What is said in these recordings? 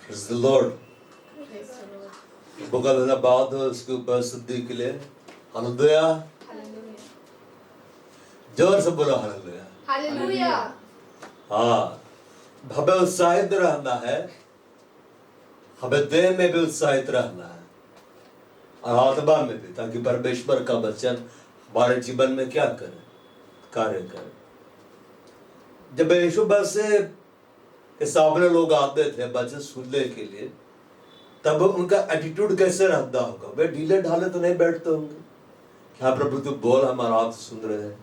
Praise the Lord. प्रभु का धन्यवाद हो उसकी उपस्थिति के लिए। हालेलुया। जोर से बोलो हालेलुया। हालेलुया। हाँ, हमें उत्साहित रहना है, हमें देह में भी उत्साहित रहना है और आत्मा में भी, ताकि परमेश्वर का वचन हमारे जीवन में क्या करे, कार्य करे। जब यीशु मसीह के सामने लोग आते थे वचन सुनने के लिए, तब उनका एटीट्यूड कैसे रहता होगा? वे ढीले ढाले तो नहीं बैठते होंगे। क्या प्रभु तू बोल, हमारा आप सुन रहे हैं।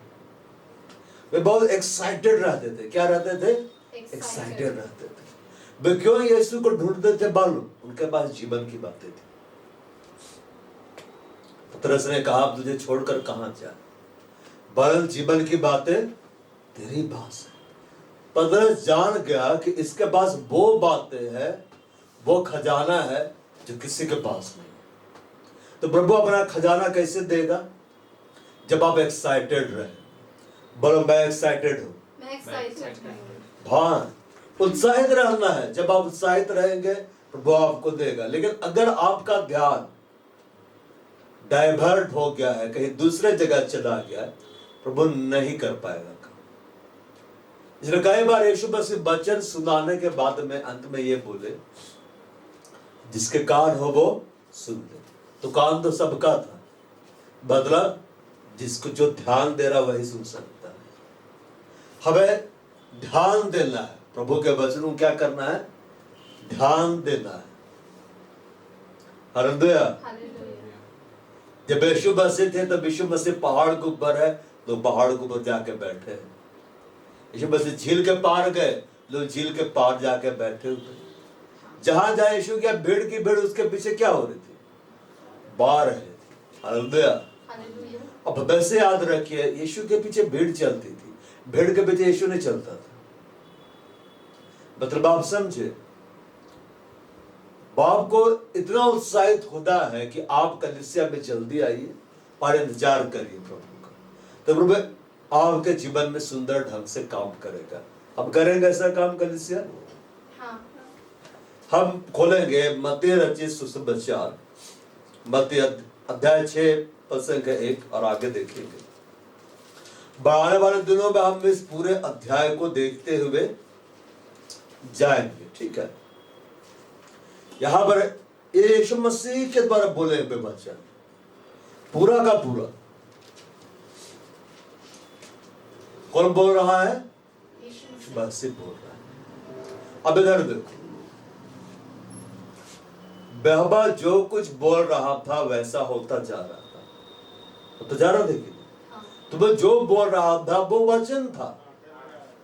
वे बहुत एक्साइटेड रहते थे। क्या रहते थे? एक्साइटेड रहते थे। वे क्यों यीशु को ढूंढते थे? मालूम, उनके पास जीवन की बातें थी। पतरस ने कहा, अब तुझे छोड़कर कहां जाए, वरन जीवन की बातें तेरी पास है। पतरस जान गया कि इसके पास वो बातें हैं, वो खजाना है जो किसी के पास नहीं। तो प्रभु अपना खजाना कैसे देगा? जब आप एक्साइटेड रहे। बोलो, मैं एक्साइटेड हूं। मैं एक्साइटेड हूं। हाँ, उत्साहित रहना है। जब आप उत्साहित रहेंगे प्रभु आपको देगा। लेकिन अगर आपका ध्यान डाइवर्ट हो गया है, कहीं दूसरे जगह चला गया है, प्रभु नहीं कर पाएगा। इसलिए कई बार यीशु मसीह वचन सुनाने के बाद में अंत में ये बोले, जिसके कान हो वो सुन ले। तो कान तो सबका था, बदला जिसको जो ध्यान दे रहा वही सुन सकता है। हमें ध्यान देना है, प्रभु के वचन को क्या करना है? ध्यान देना है। हालेलुया। जब यीशु मसीह थे तब यीशु मसीह पहाड़ के ऊपर है, तो पहाड़ के ऊपर जाके बैठे। यीशु मसीह झील के पार गए, लोग झील के पार जाके बैठे हुए। जहां जाए यीशु क्या भीड़ की भीड़ उसके पीछे क्या हो रही थी? बाहर रहे थे। हालेलुया। अब वैसे याद रखिए, यीशु के पीछे भीड़ चलती थी, भीड़ के पीछे यीशु नहीं चलता था। मतलब आप समझे, बाप को इतना उत्साहित होता है कि आप कलीसिया में जल्दी आइए और इंतजार करिए प्रभु का, तो प्रभु आपके जीवन में सुंदर ढंग से काम करेगा। अब करेंगे ऐसा काम कलीसिया? हाँ। हम खोलेंगे मत्ती रचित सुसमाचार, मत्ती अध्याय 6 पद 1 और आगे देखेंगे। आने वाले दिनों में हम इस पूरे अध्याय को देखते हुए जाएंगे। ठीक है, यहां पर यीशु मसीह के द्वारा बोले हुए वचन पूरा का पूरा कौन बोल रहा है? यीशु मसीह बोल रहा है। अब इधर देखो, बहबा जो कुछ बोल रहा था वैसा होता जा रहा था। तो जा रहा था कि तो वह जो बोल रहा था वो वचन था,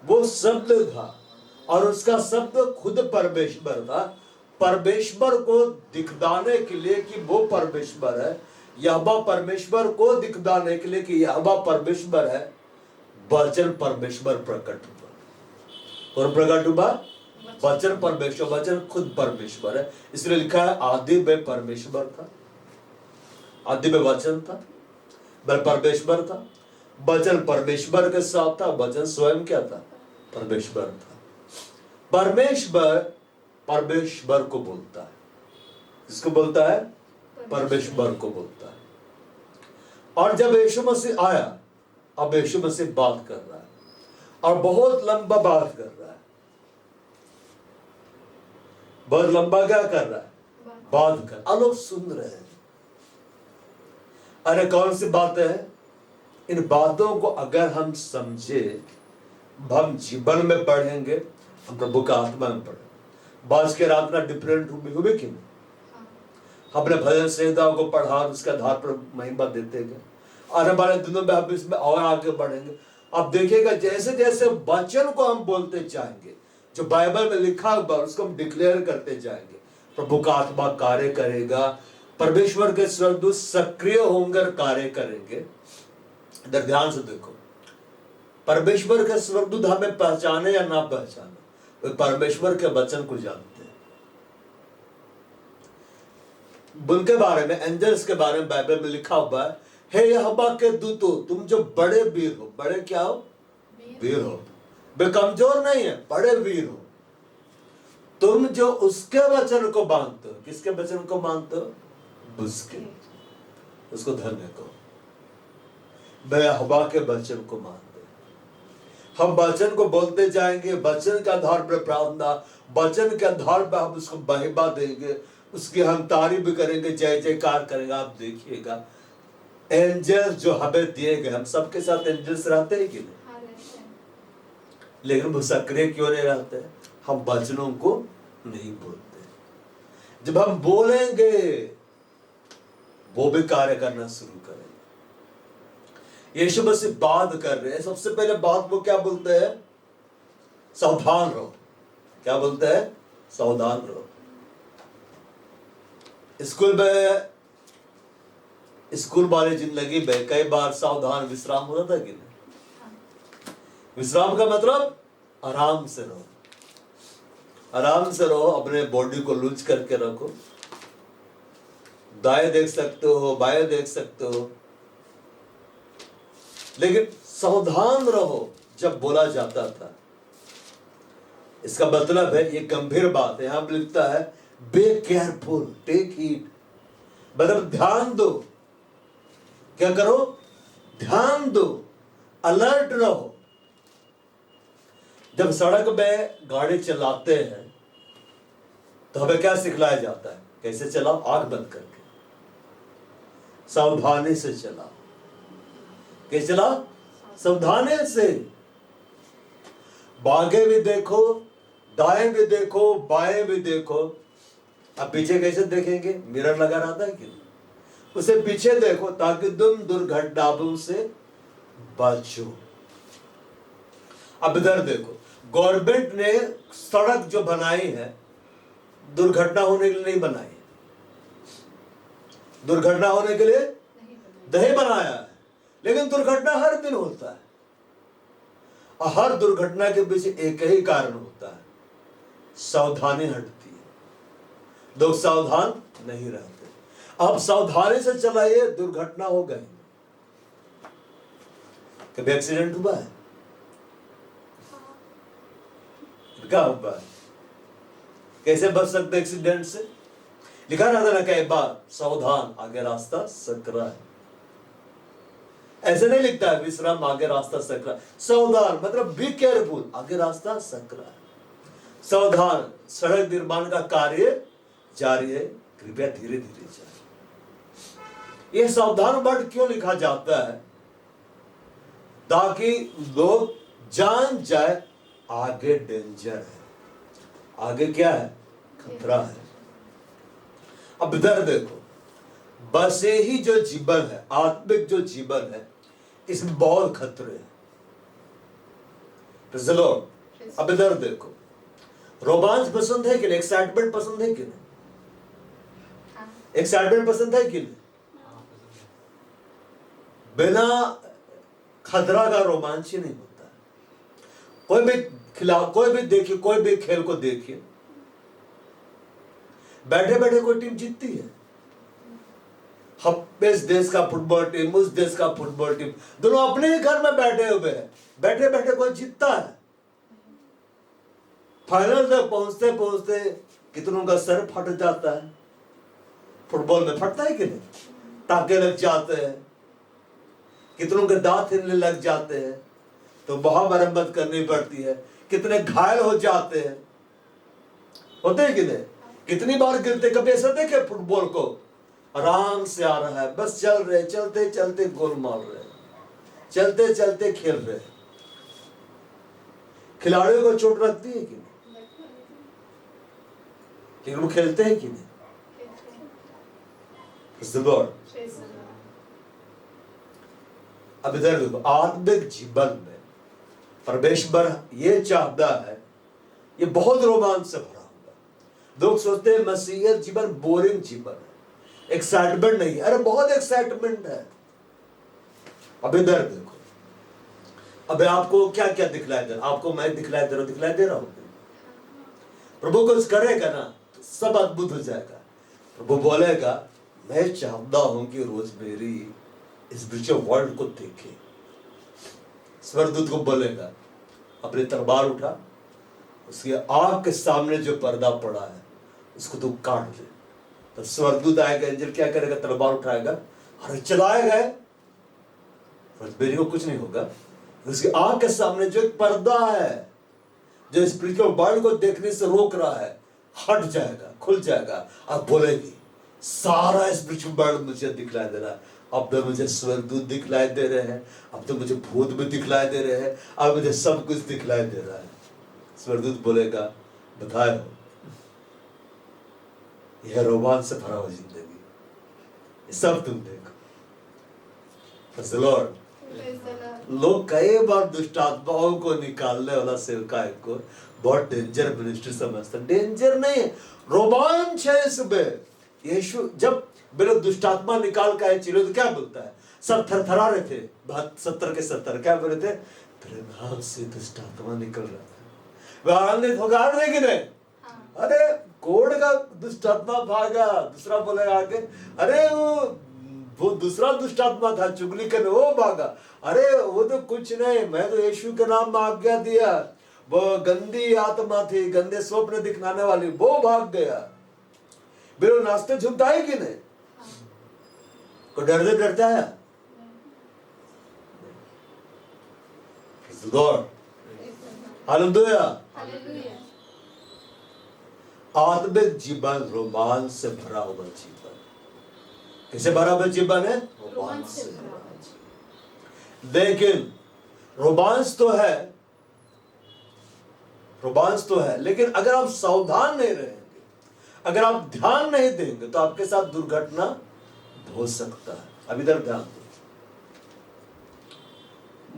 वो शब्द था, और उसका शब्द खुद परमेश्वर था। परमेश्वर को दिखलाने के लिए कि वो परमेश्वर है, यहोवा परमेश्वर को दिखलाने के लिए कि यहोवा परमेश्वर है, वचन परमेश्वर प्रकट हुआ। कौन प्रकट हुआ? वचन परमेश्वर। वचन खुद परमेश्वर है। इसलिए लिखा है, आदि में परमेश्वर था, आदि में वचन था, वह परमेश्वर था, वचन परमेश्वर के साथ था, वचन स्वयं क्या था? परमेश्वर था। परमेश्वर परमेश्वर को बोलता है। किसको बोलता है? परमेश्वर को बोलता है। और जब यीशु मसीह आया, अब यीशु मसीह बात कर रहा है और बहुत लंबा बात कर रहा है। बहुत लंबा क्या कर रहा है? बात कर। अब लोग सुन रहे हैं। अरे कौन सी बातें हैं? इन बातों को अगर हम समझे, हम जीवन में पढ़ेंगे, हम प्रभु का आत्मा में पढ़ेंगे। बाज के रात में डिफरेंट हुए कि नहीं? हमने भजन संहिता को पढ़ा, उसके आधार पर महिमा देते गए। आने वाले दिनों में हम इसमें और आगे बढ़ेंगे। अब देखिएगा, जैसे जैसे वचन को हम बोलते जाएंगे, जो बाइबल में लिखा हुआ उसको हम डिक्लेयर करते जाएंगे, प्रभु का आत्मा कार्य करेगा। परमेश्वर के स्वर्गदूत सक्रिय होकर कार्य करेंगे। इधर ध्यान से देखो, परमेश्वर के स्वर्गदूत हमें पहचाने या ना पहचाने, वे परमेश्वर के वचन को जानते हैं। उनके बारे में, एंजल्स के बारे में बाइबल में लिखा हुआ है, हे यहोवा के दूतों, तुम जो बड़े वीर हो। बड़े क्या हो? वीर हो। वे कमजोर नहीं है, बड़े वीर हो। तुम जो उसके वचन को मानते हो, किसके वचन को मानते हो? उसके, उसको धन्य कहो। मैं यहोवा के वचन को मानते, हम वचन को बोलते जाएंगे, वचन के आधार पर प्रार्थना, वचन के आधार पर हम उसको महिमा देंगे, उसकी हम तारीफ भी करेंगे, जय जयकार करेंगे। आप देखिएगा एंजल्स जो हमें दिए गए, हम सबके साथ एंजल्स रहते हैं कि नहीं? लेकिन वो सक्रिय क्यों नहीं रहते? हम वचनों को नहीं बोलते। जब हम बोलेंगे वो भी कार्य करना शुरू करेंगे। यीशु मसीह बात कर रहे हैं, सबसे पहले बात वो क्या बोलते हैं? सावधान रहो। क्या बोलते हैं? सावधान रहो। स्कूल वाली जिंदगी में कई बार सावधान विश्राम होता था कि नहीं? विश्राम का मतलब आराम से रहो, आराम से रहो, अपने बॉडी को लूज करके रखो, दाएं देख सकते हो, बाएं देख सकते हो, लेकिन सावधान रहो जब बोला जाता था। इसका मतलब है, ये गंभीर बात है। यहां पर लिखता है बी केयरफुल, टेक हीड, मतलब ध्यान दो। क्या करो? ध्यान दो, अलर्ट रहो। जब सड़क में गाड़ी चलाते हैं तो हमें क्या सिखलाया जाता है? कैसे चलाओ? आंख बंद करके, सावधानी से चलाओ। कैसे चलाओ? सावधानी से। बागे भी देखो, दाएं भी देखो, बाएं भी देखो। अब पीछे कैसे देखेंगे? मिरर लगा रहता है कि नहीं? उसे पीछे देखो ताकि तुम दुर्घटनाओं से बचो। अब इधर देखो, गवर्नमेंट ने सड़क जो बनाई है दुर्घटना होने के लिए नहीं बनाई, दुर्घटना होने के लिए नहीं बनाया है, लेकिन दुर्घटना हर दिन होता है। और हर दुर्घटना के पीछे एक ही कारण होता है, सावधानी हटती है, लोग सावधान नहीं रहते। अब सावधानी से चलाइए, दुर्घटना हो गई। कभी एक्सीडेंट हुआ है? क्या हुआ है? कैसे बच सकते एक्सीडेंट से? लिखा रहता ना कई बार, सावधान आगे रास्ता सकरा है। ऐसे नहीं लिखता है विश्राम आगे रास्ता सकरा। सावधान मतलब बी केयरफुल, आगे रास्ता सकरा है। सावधान, सड़क निर्माण का कार्य जारी है, कृपया धीरे धीरे जाए। यह सावधान वर्ड क्यों लिखा जाता है? ताकि लोग जान जाए आगे डेंजर है, आगे क्या है? खतरा है। अब इधर देखो, बस ही जो जीवन है, आत्मिक जो जीवन है, इसमें बहुत खतरे हैं। अब इधर देखो, रोमांच पसंद है कि नहीं? एक्साइटमेंट पसंद है कि नहीं? एक्साइटमेंट पसंद है कि नहीं? बिना खतरा का रोमांच ही नहीं होता। कोई भी देखिए, कोई भी खेल को देखिए, बैठे बैठे कोई टीम जीतती है। हम इस देश का फुटबॉल टीम, उस देश का फुटबॉल टीम, दोनों अपने ही घर में बैठे हुए हैं, बैठे बैठे कोई जीतता है? फाइनल तक पहुंचते पहुंचते कितनों का सर फट जाता है। फुटबॉल में फटता है कि नहीं? टाके लग जाते हैं, कितनों के दांत हिलने लग जाते हैं, तो बहुत मरम्मत करनी पड़ती है। कितने घायल हो जाते हैं, होते हैं कि नहीं? कितनी बार गिरते। कभी ऐसा देखे फुटबॉल को आराम से आ रहा है, बस चल रहे, चलते चलते गोल मार रहे, चलते चलते खेल रहे। खिलाड़ियों को चोट लगती है कि नहीं? लेकिन वो खेलते हैं कि नहीं? अब इधर देखो, आत्मिक जीवन में परमेश्वर ये चाहता है, ये बहुत रोमांच से भरा हुआ। लोग सोचते हैं मसीहियत जीवन बोरिंग जीवन है, एक्साइटमेंट नहीं है। अरे बहुत एक्साइटमेंट है। अब इधर देखो, अब आपको क्या क्या दिखलाई दे रहा? आपको मैं दिखलाई दे रहा हूं। प्रभु कुछ करेगा ना, तो सब अद्भुत हो जाएगा। प्रभु बोलेगा, मैं चाहता हूं कि रोज मेरी इस विजुअल वर्ल्ड को देखे। स्वर्गदूत को बोलेगा, अपनी तलवार उठा उसकी आंख के सामने जो पर्दा पड़ा है उसको तू काट दे। तब स्वर्गदूत आएगा, एंजल क्या करेगा, तलवार उठाएगा, अरे चलाएगा, बेरी को कुछ नहीं होगा। उसकी आंख के सामने जो एक पर्दा है जो स्पिरिचुअल वर्ल्ड को देखने से रोक रहा है, हट जाएगा, खुल जाएगा। अब बोलेगी सारा स्पिरिचुअल वर्ल्ड मुझे दिखलाई दे रहा है। अब तो मुझे स्वर्गदूत दिखलाई दे रहे हैं, अब तो मुझे भूत भी दिखलाई दे रहे हैं, अब मुझे सब कुछ दिखलाई दे रहा है। स्वर्गदूत बोलेगा बताए हो, यह रोमांच से भरा हुआ जिंदगी, ये सब तुम देखो। Praise the Lord। Praise the Lord। लोग कई बार दुष्ट आत्माओं को निकालने वाला सेवकाई को बहुत डेंजर मिनिस्ट्री समझते हैं। डेंजर नहीं, रोमांच है इसमें। यीशु जब वे दुष्ट आत्मा निकाल के आए चिल्लो तो क्या बोलता है, सब थरथरा रहे थे। 70 के 70 क्या बोले थे, तेरे नाम से दुष्ट आत्मा निकल रहा था। वे आनंदित होगा कि नहीं? अरे कोड़ का दुष्ट आत्मा भागा। दूसरा बोलेगा आगे, अरे वो दूसरा दुष्ट आत्मा था चुगली करने, वो भागा। अरे वो तो कुछ नहीं, मैं तो यीशु के नाम में आज्ञा दिया। वो गंदी आत्मा थी, गंदे स्वप्न दिखलाने वाली, वो भाग गया। बिलो नाश्ते झुकता है कि नहीं? को डरता है? हालेलुया। आत्मिक जीवन रोमांच से भरा हुआ जीवन। किसे भरा हुआ जीवन है? रोमांच से भरा हुआ जीवन। लेकिन रोमांच तो है, लेकिन अगर आप सावधान नहीं रहेंगे, अगर आप ध्यान नहीं देंगे तो आपके साथ दुर्घटना हो सकता है। अब इधर ध्यान दो,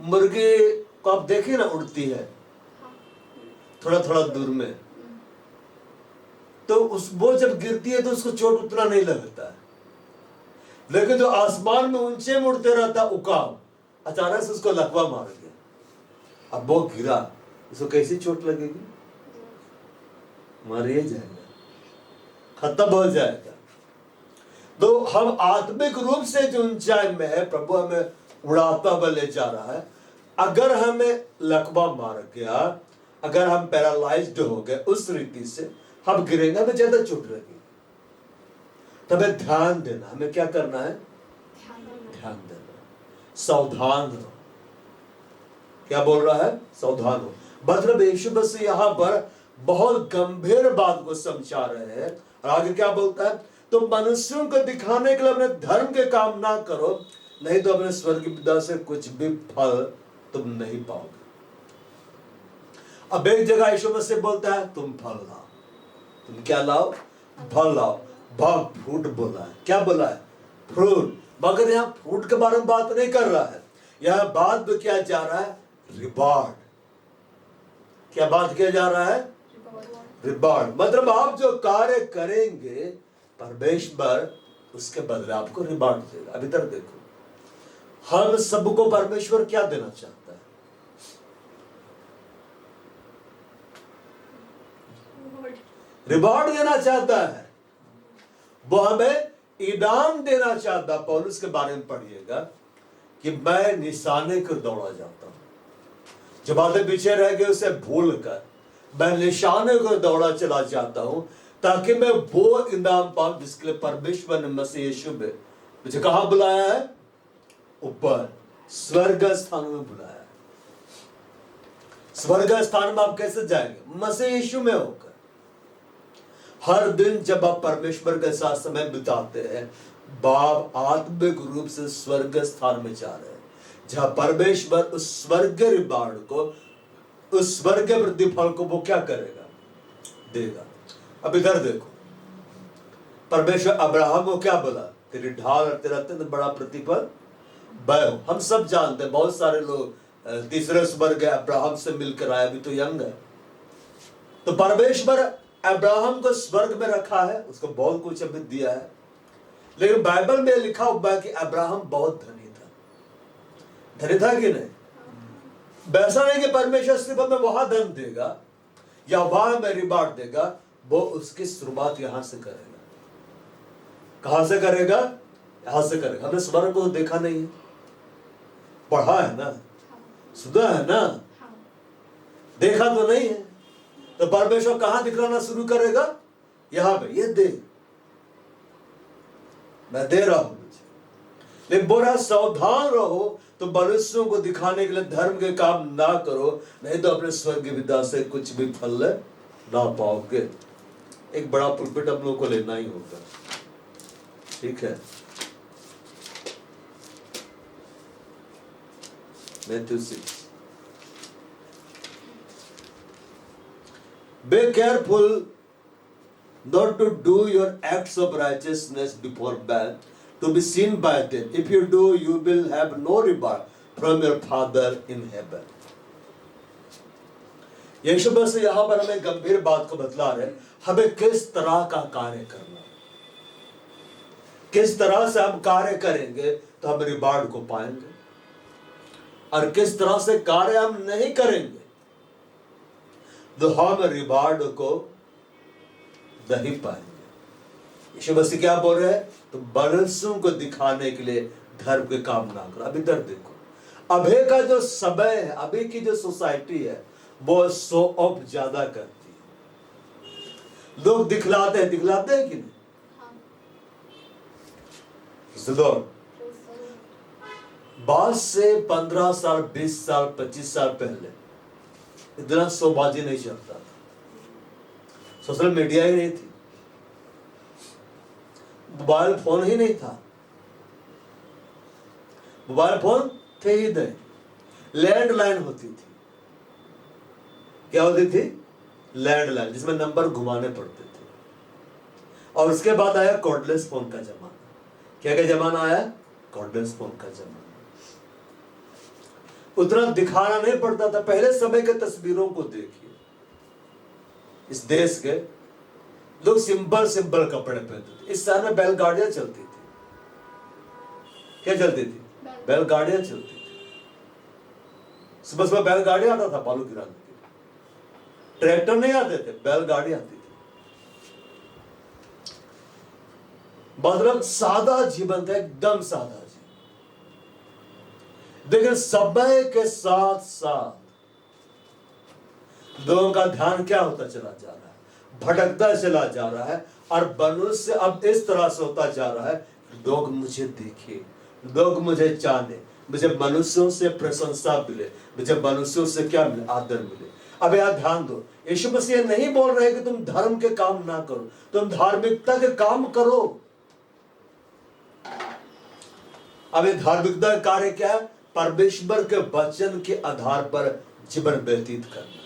मुर्गी को आप देखिए ना, उड़ती है थोड़ा थोड़ा दूर में, तो वो जब गिरती है तो उसको चोट उतना नहीं लगता है। लेकिन जो आसमान में ऊंचे में उड़ते रहता उकाब, अचानक से उसको लकवा मार गया, अब वो गिरा, उसको कैसी चोट लगेगी? मारिए जाएगा, खत्म हो जाएगा। तो हम आत्मिक रूप से जो ऊंचाई में है, प्रभु हमें उड़ाता हुआ ले जा रहा है। अगर हमें लकवा मार गया, अगर हम पैरालाइज्ड हो गए, उस रीति से हम गिरेंगे, हमें ज्यादा चोट लगेगी। तब ध्यान देना, हमें क्या करना है? ध्यान देना, सावधान रहो। क्या बोल रहा है? सावधान हो। मतलब यीशु मसीह यहां पर बहुत गंभीर बात को समझा रहे हैं। और आगे क्या बोलता है? तुम मनुष्यों को दिखाने के लिए अपने धर्म के काम ना करो, नहीं तो अपने स्वर्गीय पिता से कुछ भी फल तुम नहीं पाओगे। अब एक जगह यीशु मसीह बोलता है तुम फल लाओ। तुम क्या लाओ? फल लाओ। भाग फ्रूट बोला है। क्या बोला है? फ्रूट। मगर यहाँ फ्रूट के बारे में बात नहीं कर रहा है, यहाँ बात तो क्या जा रहा है? रिवार्ड। क्या बात किया जा रहा है? रिवार्ड। मतलब आप जो कार्य करेंगे, परमेश्वर उसके बदले आपको रिवार्ड देगा। अभी तक देखो, हम सबको परमेश्वर क्या देना चाहता है? रिवार्ड देना चाहता है। वो हमें इनाम देना चाहता। पौलुस के बारे में पढ़िएगा कि मैं निशाने को दौड़ा जाता हूं, जो बातें पीछे रह गए उसे भूल कर मैं निशाने को दौड़ा चला जाता हूं, ताकि मैं वो इनाम पाऊं जिसके लिए परमेश्वर ने मसीह यीशु में मुझे कहां बुलाया है? ऊपर स्वर्ग स्थान में बुलाया है। स्वर्ग स्थान में आप कैसे जाएंगे? मसीह यीशु में होकर। हर दिन जब आप परमेश्वर के साथ समय बिताते हैं, बाप आत्मिक रूप से स्वर्ग स्थान में जा रहे हैं, जहां परमेश्वर उस स्वर्ग रिवार्ड को, उस स्वर्ग प्रतिफल को वो क्या करेगा? देगा। अब इधर देखो, परमेश्वर अब्राहम को क्या बोला? तेरी ढाल और तेरा अत्यंत बड़ा प्रतिफल वह हो। हम सब जानते हैं, बहुत सारे लोग तीसरे स्वर्ग अब्राहम से मिलकर आए, अभी तो यंग है। तो परमेश्वर अब्राहम को स्वर्ग में रखा है, उसको बहुत कुछ अभी दिया है। लेकिन बाइबल में लिखा हुआ है कि अब्राहम बहुत धनी था। धनी था कि नहीं? वैसा नहीं कि परमेश्वर सिर्फ हमें वहां धन देगा या वहां हमें रिवार्ड देगा। वो उसकी शुरुआत यहां से करेगा। कहां से करेगा? यहां से करेगा। हमने स्वर्ग को देखा नहीं है, पढ़ा है ना, सुना है ना, देखा तो नहीं है। तो परमेश्वर कहां दिखलाना शुरू करेगा? यहां पे, ये दे, मैं दे रहा हूं मुझे। लेकिन बोला सावधान रहो, तो मनुष्यों को दिखाने के लिए धर्म के काम ना करो, नहीं तो अपने स्वर्गीय पिता से कुछ भी फल ना पाओगे। एक बड़ा पुलपिट हम लोगों को लेना ही होगा, ठीक है। Matthew 6. Be careful not to do your acts of righteousness before men, to be seen by them. If you do, you will have no reward from your Father in heaven. यीशु मसीह यहां पर हमें गंभीर बात को बतला रहे, हमें किस तरह का कार्य करना, किस तरह से हम कार्य करेंगे तो हम रिवार्ड को पाएंगे, और किस तरह से कार्य हम नहीं करेंगे तो हम रिवार्ड को नहीं पाएंगे। यीशु मसीह क्या बोल रहे हैं? तो मनुष्यों को दिखाने के लिए धर्म के काम ना करो। अब इधर देखो, अभी का जो समय है, अभी की जो सोसाइटी है, वो शो ऑफ ज्यादा करती है। लोग दिखलाते हैं कि नहीं? बाद से 15 साल, 20 साल, 25 साल पहले इतना शोबाजी नहीं चलता था, सोशल मीडिया ही नहीं थी, मोबाइल फोन ही नहीं था, मोबाइल फोन थे ही नहीं, लैंडलाइन होती थी। क्या होती थी? लैंडलाइन, जिसमें नंबर घुमाने पड़ते थे। और उसके बाद आया कॉर्डलेस फोन का जमाना। क्या जमाना आया? कॉर्डलेस फोन का जमाना। उतना दिखाना नहीं पड़ता था। पहले समय के तस्वीरों को देखिए, इस देश के लोग सिंपल कपड़े पहनते थे। इस शहर में बैलगाड़ियां चलती थी। क्या चलती थी? बैलगाड़ियां चलती थी। सुबह सुबह बैलगाड़ियां आता था बालू गिराने के लिए। ट्रैक्टर नहीं आते थे, बैलगाड़ी आती थी। मतलब सादा जीवन था, एकदम सादा जीवन। लेकिन समय के साथ साथ लोगों का ध्यान क्या होता चला जा रहा है? भटकता चला जा रहा है। और मनुष्य अब इस तरह से होता जा रहा है, लोग मुझे देखें, लोग मुझे जाने, मुझे मनुष्यों से प्रशंसा मिले, मुझे मनुष्यों से क्या मिले? आदर मिले। अब यार ध्यान दो, यीशु मसीह नहीं बोल रहे कि तुम धर्म के काम ना करो, तुम धार्मिकता के काम करो। अब ये धार्मिकता का कार्य क्या है? परमेश्वर के वचन के आधार पर जीवन व्यतीत करना।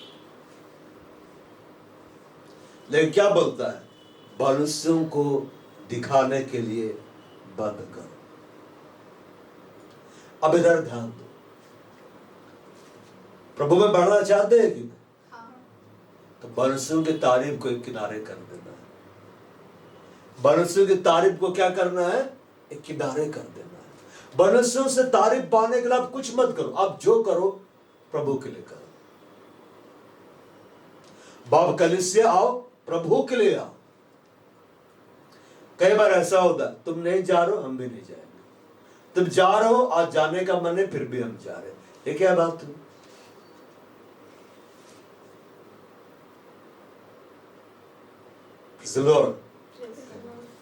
लेकिन क्या बोलता है? मनुष्यों को दिखाने के लिए बंद करो। अब इधर ध्यान दो, प्रभु में बढ़ना चाहते हैं कि नहीं? तो मनुष्यों की तारीफ को एक किनारे कर देना है। मनुष्यों की तारीफ को क्या करना है? एक किनारे कर देना है। मनुष्यों से तारीफ पाने के लिए आप कुछ मत करो, आप जो करो प्रभु के लिए करो। बाप कलीसिया आओ, प्रभु के लिए आओ। कई बार ऐसा होता है, तुम नहीं जा रहे हो, हम भी नहीं जाएंगे। तुम जा रहे हो, आज जाने का मन है, फिर भी हम जा रहे हैं। ये क्या बात हुई?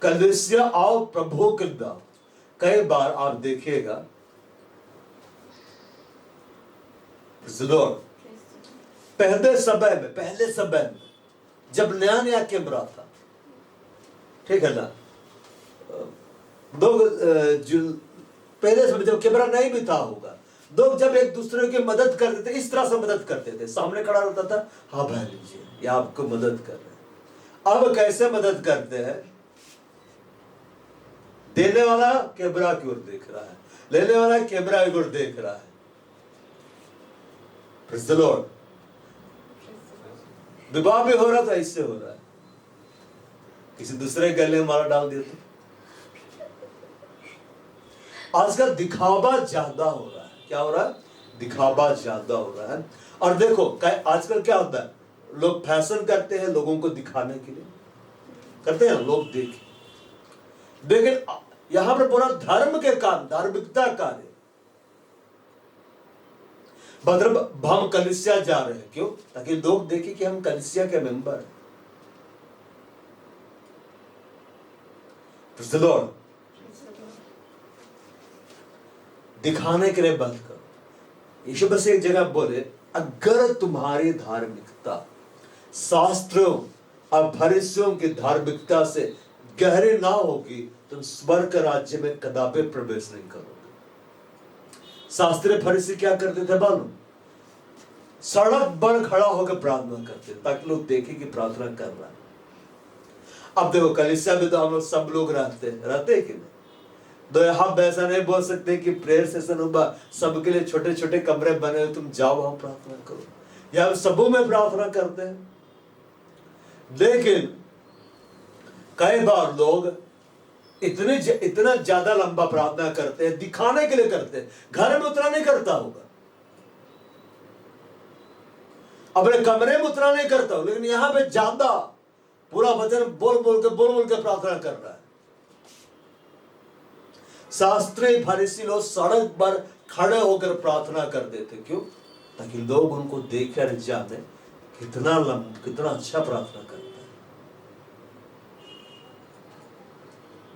कलीसिया आओ, प्रभु के लिए आओ। कई बार आप देखिएगा, पहले समय में जब नया नया कैमरा था, ठीक है ना, लोग पहले समय जब कैमरा नहीं भी था होगा, लोग जब एक दूसरे की मदद करते थे, इस तरह से मदद करते थे। सामने खड़ा रहता था, हाँ भाई लीजिए, ये आपको मदद कर रहे हैं। अब कैसे मदद करते हैं? देने वाला कैमरा की ओर देख रहा है, लेने वाला कैमरा की ओर देख रहा है। Praise the Lord। विवाह भी हो रहा था, इससे हो रहा है, किसी दूसरे गले में माला डाल दिया। आजकल दिखावा ज्यादा हो रहा है। क्या हो रहा है? दिखावा ज्यादा हो रहा है। और देखो आजकल क्या होता है, लोग फैशन करते हैं लोगों को दिखाने के लिए, करते हैं लोग देखें। लेकिन यहां पर पूरा धर्म के काम, धार्मिकता कार्य, मतलब हम कलीसिया जा रहे हैं, क्यों? ताकि लोग देखें कि हम कलीसिया के मेंबर हैं। Praise the Lord। दिखाने के लिए बंद करो। यीशु मसीह एक जगह बोले, अगर तुम्हारी धार्मिकता शास्त्रों और फरीसियों की धार्मिकता से गहरी ना होगी, तुम स्वर्ग के राज्य में कदापि प्रवेश नहीं करोगे। शास्त्री फरीसी क्या करते थे मालूम? सड़क पर खड़ा होकर प्रार्थना करते ताकि लोग देखें कि प्रार्थना कर रहा है। अब देखो कलीसिया में तो हम लोग सब लोग रहते हैं कि नहीं? तो हम ऐसा नहीं बोल सकते कि प्रेयर सेशन होगा, सबके लिए छोटे छोटे कमरे बने हुए, तुम जाओ वहां प्रार्थना करो, या हम सबों में प्रार्थना करते हैं। लेकिन कई बार लोग इतना ज्यादा लंबा प्रार्थना करते हैं, दिखाने के लिए करते हैं, घर में उतना नहीं करता होगा, अपने कमरे में उतना नहीं करता हो, लेकिन यहां पे ज्यादा पूरा वचन बोल बोल के प्रार्थना कर रहा है। शास्त्री फरीसी लोग सड़क पर खड़े होकर प्रार्थना करते थे, क्यों? ताकि लोग उनको देखकर जाने कितना अच्छा प्रार्थना करता है।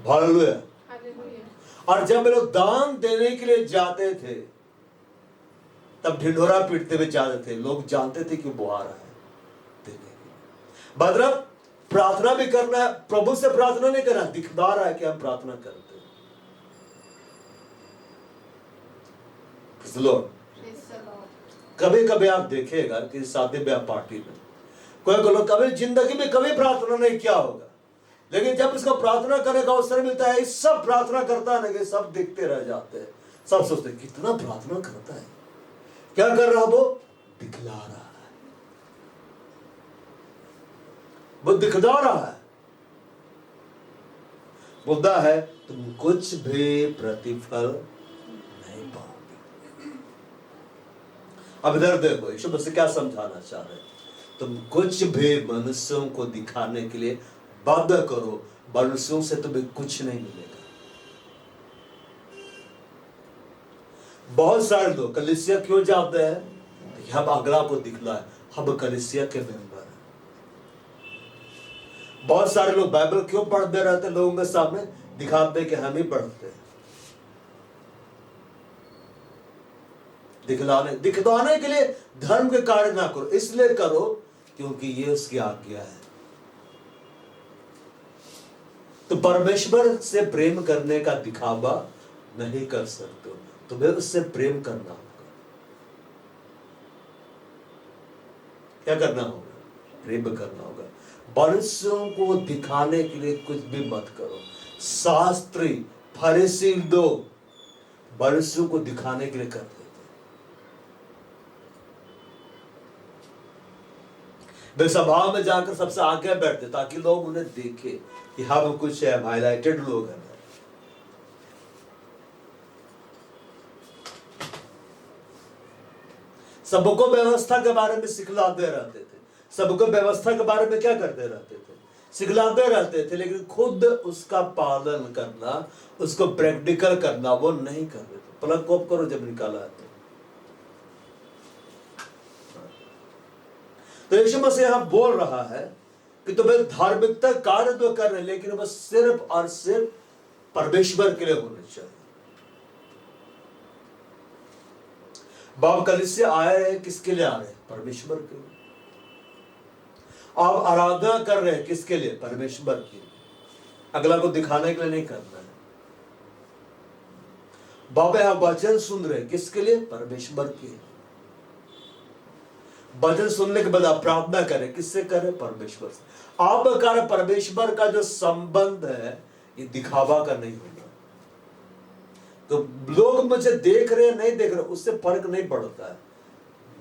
हालेलुया। और जब लोग दान देने के लिए जाते थे तब ढिंढोरा पीटते हुए जाते थे, लोग जानते थे कि वो आ रहा है देने के लिए। मतलब प्रार्थना भी करना है, प्रभु से प्रार्थना नहीं करना, दिखा रहा है कि हम प्रार्थना करते हैं। कभी कभी आप देखिएगा कि शादी ब्याह पार्टी में कोई लोग कभी जिंदगी में कभी प्रार्थना नहीं किया होगा, लेकिन जब इसको प्रार्थना करने का अवसर मिलता है, सब प्रार्थना करता है ना, सब देखते रह जाते हैं। सब सोचते हैं कितना प्रार्थना करता है, क्या कर रहा वो? दिखला रहा है, वो दिखला रहा है। बोलता है तुम कुछ भी प्रतिफल नहीं पाओगे। अब इधर देखो यीशु मसीह क्या समझाना चाह रहे हैं? तुम कुछ भी मनुष्यों को दिखाने के लिए वादा करो, मनुष्यों से तुम्हें कुछ नहीं मिलेगा। बहुत सारे लोग कलीसिया क्यों जाते हैं? हम अगला को दिखला है, हम कलीसिया के मेंबर हैं। बहुत सारे लोग बाइबल क्यों पढ़ते रहते लोगों के सामने? दिखाते कि हम ही पढ़ते हैं। दिखलाने के लिए धर्म के कार्य ना करो, इसलिए करो क्योंकि ये उसकी आज्ञा है। तो परमेश्वर से प्रेम करने का दिखावा नहीं कर सकते, तुम्हें उससे प्रेम करना होगा। क्या करना होगा? प्रेम करना होगा। मनुष्यों को दिखाने के लिए कुछ भी मत करो। शास्त्री फरीसी लोग मनुष्यों को दिखाने के लिए करते थे। वे सभा में जाकर सबसे आगे बैठते ताकि लोग उन्हें देखे कि हम कुछ है, हाईलाइटेड लोग हैं। सबको व्यवस्था के बारे में सिखलाते रहते थे, सबको व्यवस्था के बारे में क्या करते रहते थे? सिखलाते रहते थे, लेकिन खुद उसका पालन करना, उसको प्रैक्टिकल करना वो नहीं करते थे। प्लग ऑफ करो जब निकाला है तो यीशु मसीह यहां बोल रहा है कि तुम्हें धार्मिकता कार्य तो कर रहे, लेकिन बस सिर्फ और सिर्फ परमेश्वर के लिए होने चाहिए। बाप कलीसिया आए हैं, किसके लिए आ रहे हैं? परमेश्वर के लिए। आप आराधना कर रहे हैं, किसके लिए? परमेश्वर के लिए। अगला को दिखाने के लिए नहीं करना है। बाप आप वचन सुन रहे हैं, किसके लिए? परमेश्वर के लिए। वचन सुनने के बाद आप प्रार्थना करें, किससे करें? परमेश्वर से। आप कार्य परमेश्वर का जो संबंध है ये दिखावा का नहीं होगा। तो लोग मुझे देख रहे हैं नहीं देख रहे, उससे फर्क नहीं पड़ता है।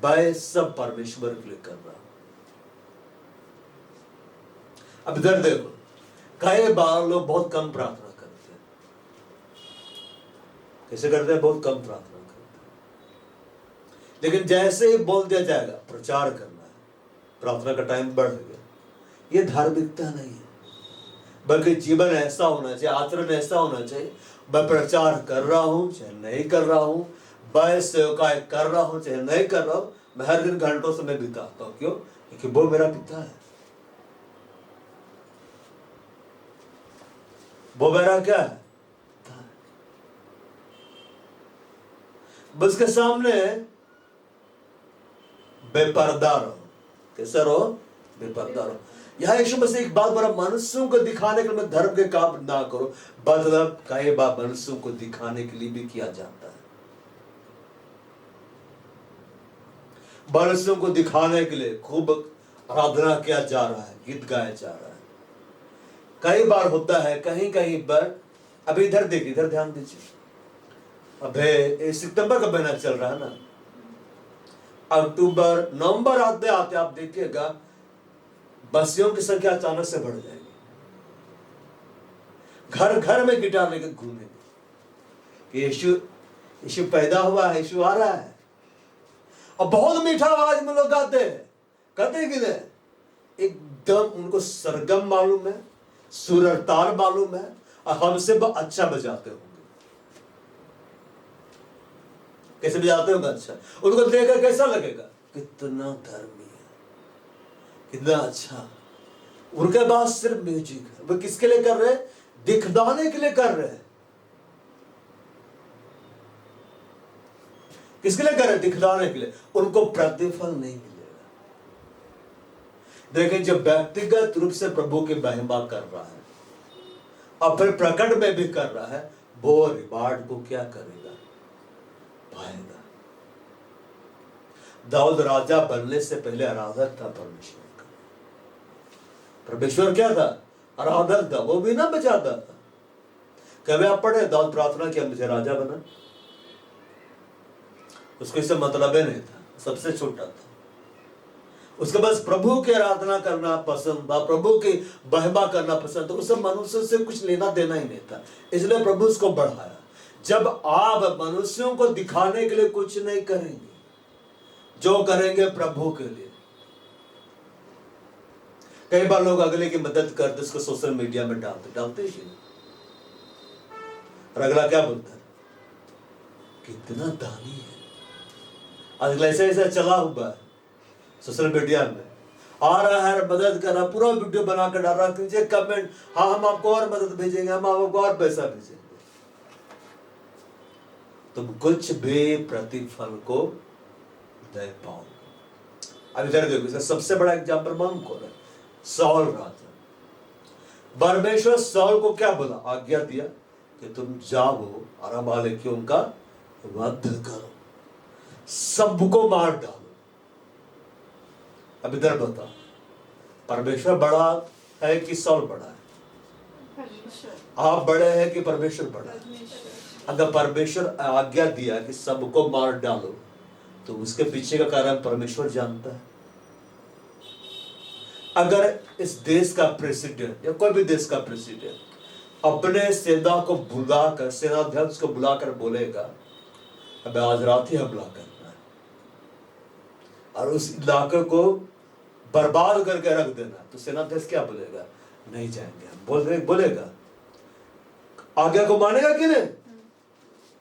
मैं सब परमेश्वर के लिए कर रहा हूं। अब इधर देखो, कई बार लोग बहुत कम प्रार्थना करते हैं। कैसे करते हैं? बहुत कम प्रार्थना करते हैं। लेकिन जैसे ही बोल दिया जाएगा प्रचार करना है, प्रार्थना का टाइम बढ़ गया, ये धार्मिकता नहीं है। बल्कि जीवन ऐसा होना चाहिए, आचरण ऐसा होना चाहिए, मैं प्रचार कर रहा हूं चाहे नहीं कर रहा हूं, मैं सेवकाई कर रहा हूं चाहे नहीं कर रहा हूं, मैं हर दिन घंटों से मैं बिताता हूं। क्यों? क्योंकि वो मेरा पिता है। वो मेरा क्या है? पिता है। उसके सामने बेपर्दा रहो। कैसे रहो? बेपर्दा रहो। यहां यीशु मसीह एक बात बड़ा, मनुष्यों को दिखाने के लिए धर्म के काम ना करो, मतलब कई बार मनुष्यों को दिखाने के लिए भी किया जाता है। मनुष्यों को दिखाने के लिए खूब आराधना किया जा रहा है, गीत गाया जा रहा है। कई बार होता है कहीं कहीं पर, अभी इधर देखिए, इधर ध्यान दीजिए, अबे सितंबर का महीना चल रहा है ना, अक्टूबर नवंबर आते आते आप देखिएगा बस्तियों की संख्या अचानक से बढ़ जाएगी। घर घर में गिटार लेकर घूमेंगे। यीशु पैदा हुआ है, यीशु आ रहा है। और बहुत मीठा आवाज में लोग गाते हैं, कहते हैं कि नहीं, एकदम उनको सरगम मालूम है, सुर और ताल मालूम है, और हमसे अच्छा बजाते होंगे। कैसे बजाते होंगे? अच्छा, उनको देखकर कैसा लगेगा? कितना धर्मी है, कितना अच्छा। उनके पास सिर्फ म्यूजिक है। वो किसके लिए कर रहे हैं? दिखलाने के लिए कर रहे हैं। किसके लिए कर रहे हैं? दिखलाने के लिए। उनको प्रतिफल नहीं मिलेगा। देखिए, जब व्यक्तिगत रूप से प्रभु की महिमा कर रहा है और फिर प्रकट में भी कर रहा है, वो रिवार्ड को क्या करेगा? पाएगा। दाऊद राजा बनने से पहले आराधक था परमेश्वर का। परमेश्वर क्या था? आराधक था। वो भी ना बचाता था। कभी आप पढ़े दाऊद प्रार्थना किया, मुझे राजा बना? उसको इससे मतलब ही नहीं था, सबसे छोटा था। उसके बस प्रभु की आराधना करना पसंद था, प्रभु की महिमा करना पसंद था। उसे मनुष्य से कुछ लेना देना ही नहीं था, इसलिए प्रभु उसको बढ़ाया। जब आप मनुष्यों को दिखाने के लिए कुछ नहीं करेंगे, जो करेंगे प्रभु के लिए। कई बार लोग अगले की मदद करते, उसको सोशल मीडिया में डालते ही नहीं। और अगला क्या बोलता है? कितना दानी है। अगला ऐसे ऐसा चला हुआ है सोशल मीडिया में, आ रहा है, मदद कर रहा, पूरा वीडियो बनाकर डाल रहा, नीचे कमेंट, हाँ हम आपको और मदद भेजेंगे, हम आपको और पैसा भेजेंगे। तुम कुछ भी प्रतिफल को दे पाओगे। अब इधर देखो, इसका सबसे बड़ा एग्जाम्पल मालूम कौन है? साउल राजा। परमेश्वर साउल को क्या बोला? आज्ञा दिया कि तुम जाओ और अमालेकियों का वध करो, सबको मार डालो। अब इधर बताओ, परमेश्वर बड़ा है कि साउल बड़ा है? आप बड़े हैं कि परमेश्वर बड़ा है? अगर परमेश्वर आज्ञा दिया कि सबको मार डालो, तो उसके पीछे का कारण परमेश्वर जानता है। अगर इस देश का प्रेसिडेंट या कोई भी देश का प्रेसिडेंट अपने सेना को बुलाकर, सेनाध्यक्ष को बुलाकर बोलेगा अब आज रात ही हमला करना है और उस इलाके को बर्बाद करके रख देना, तो सेनाध्यक्ष क्या बोलेगा? नहीं जाएंगे हम। बोलेगा आज्ञा को मानेगा कि नहीं?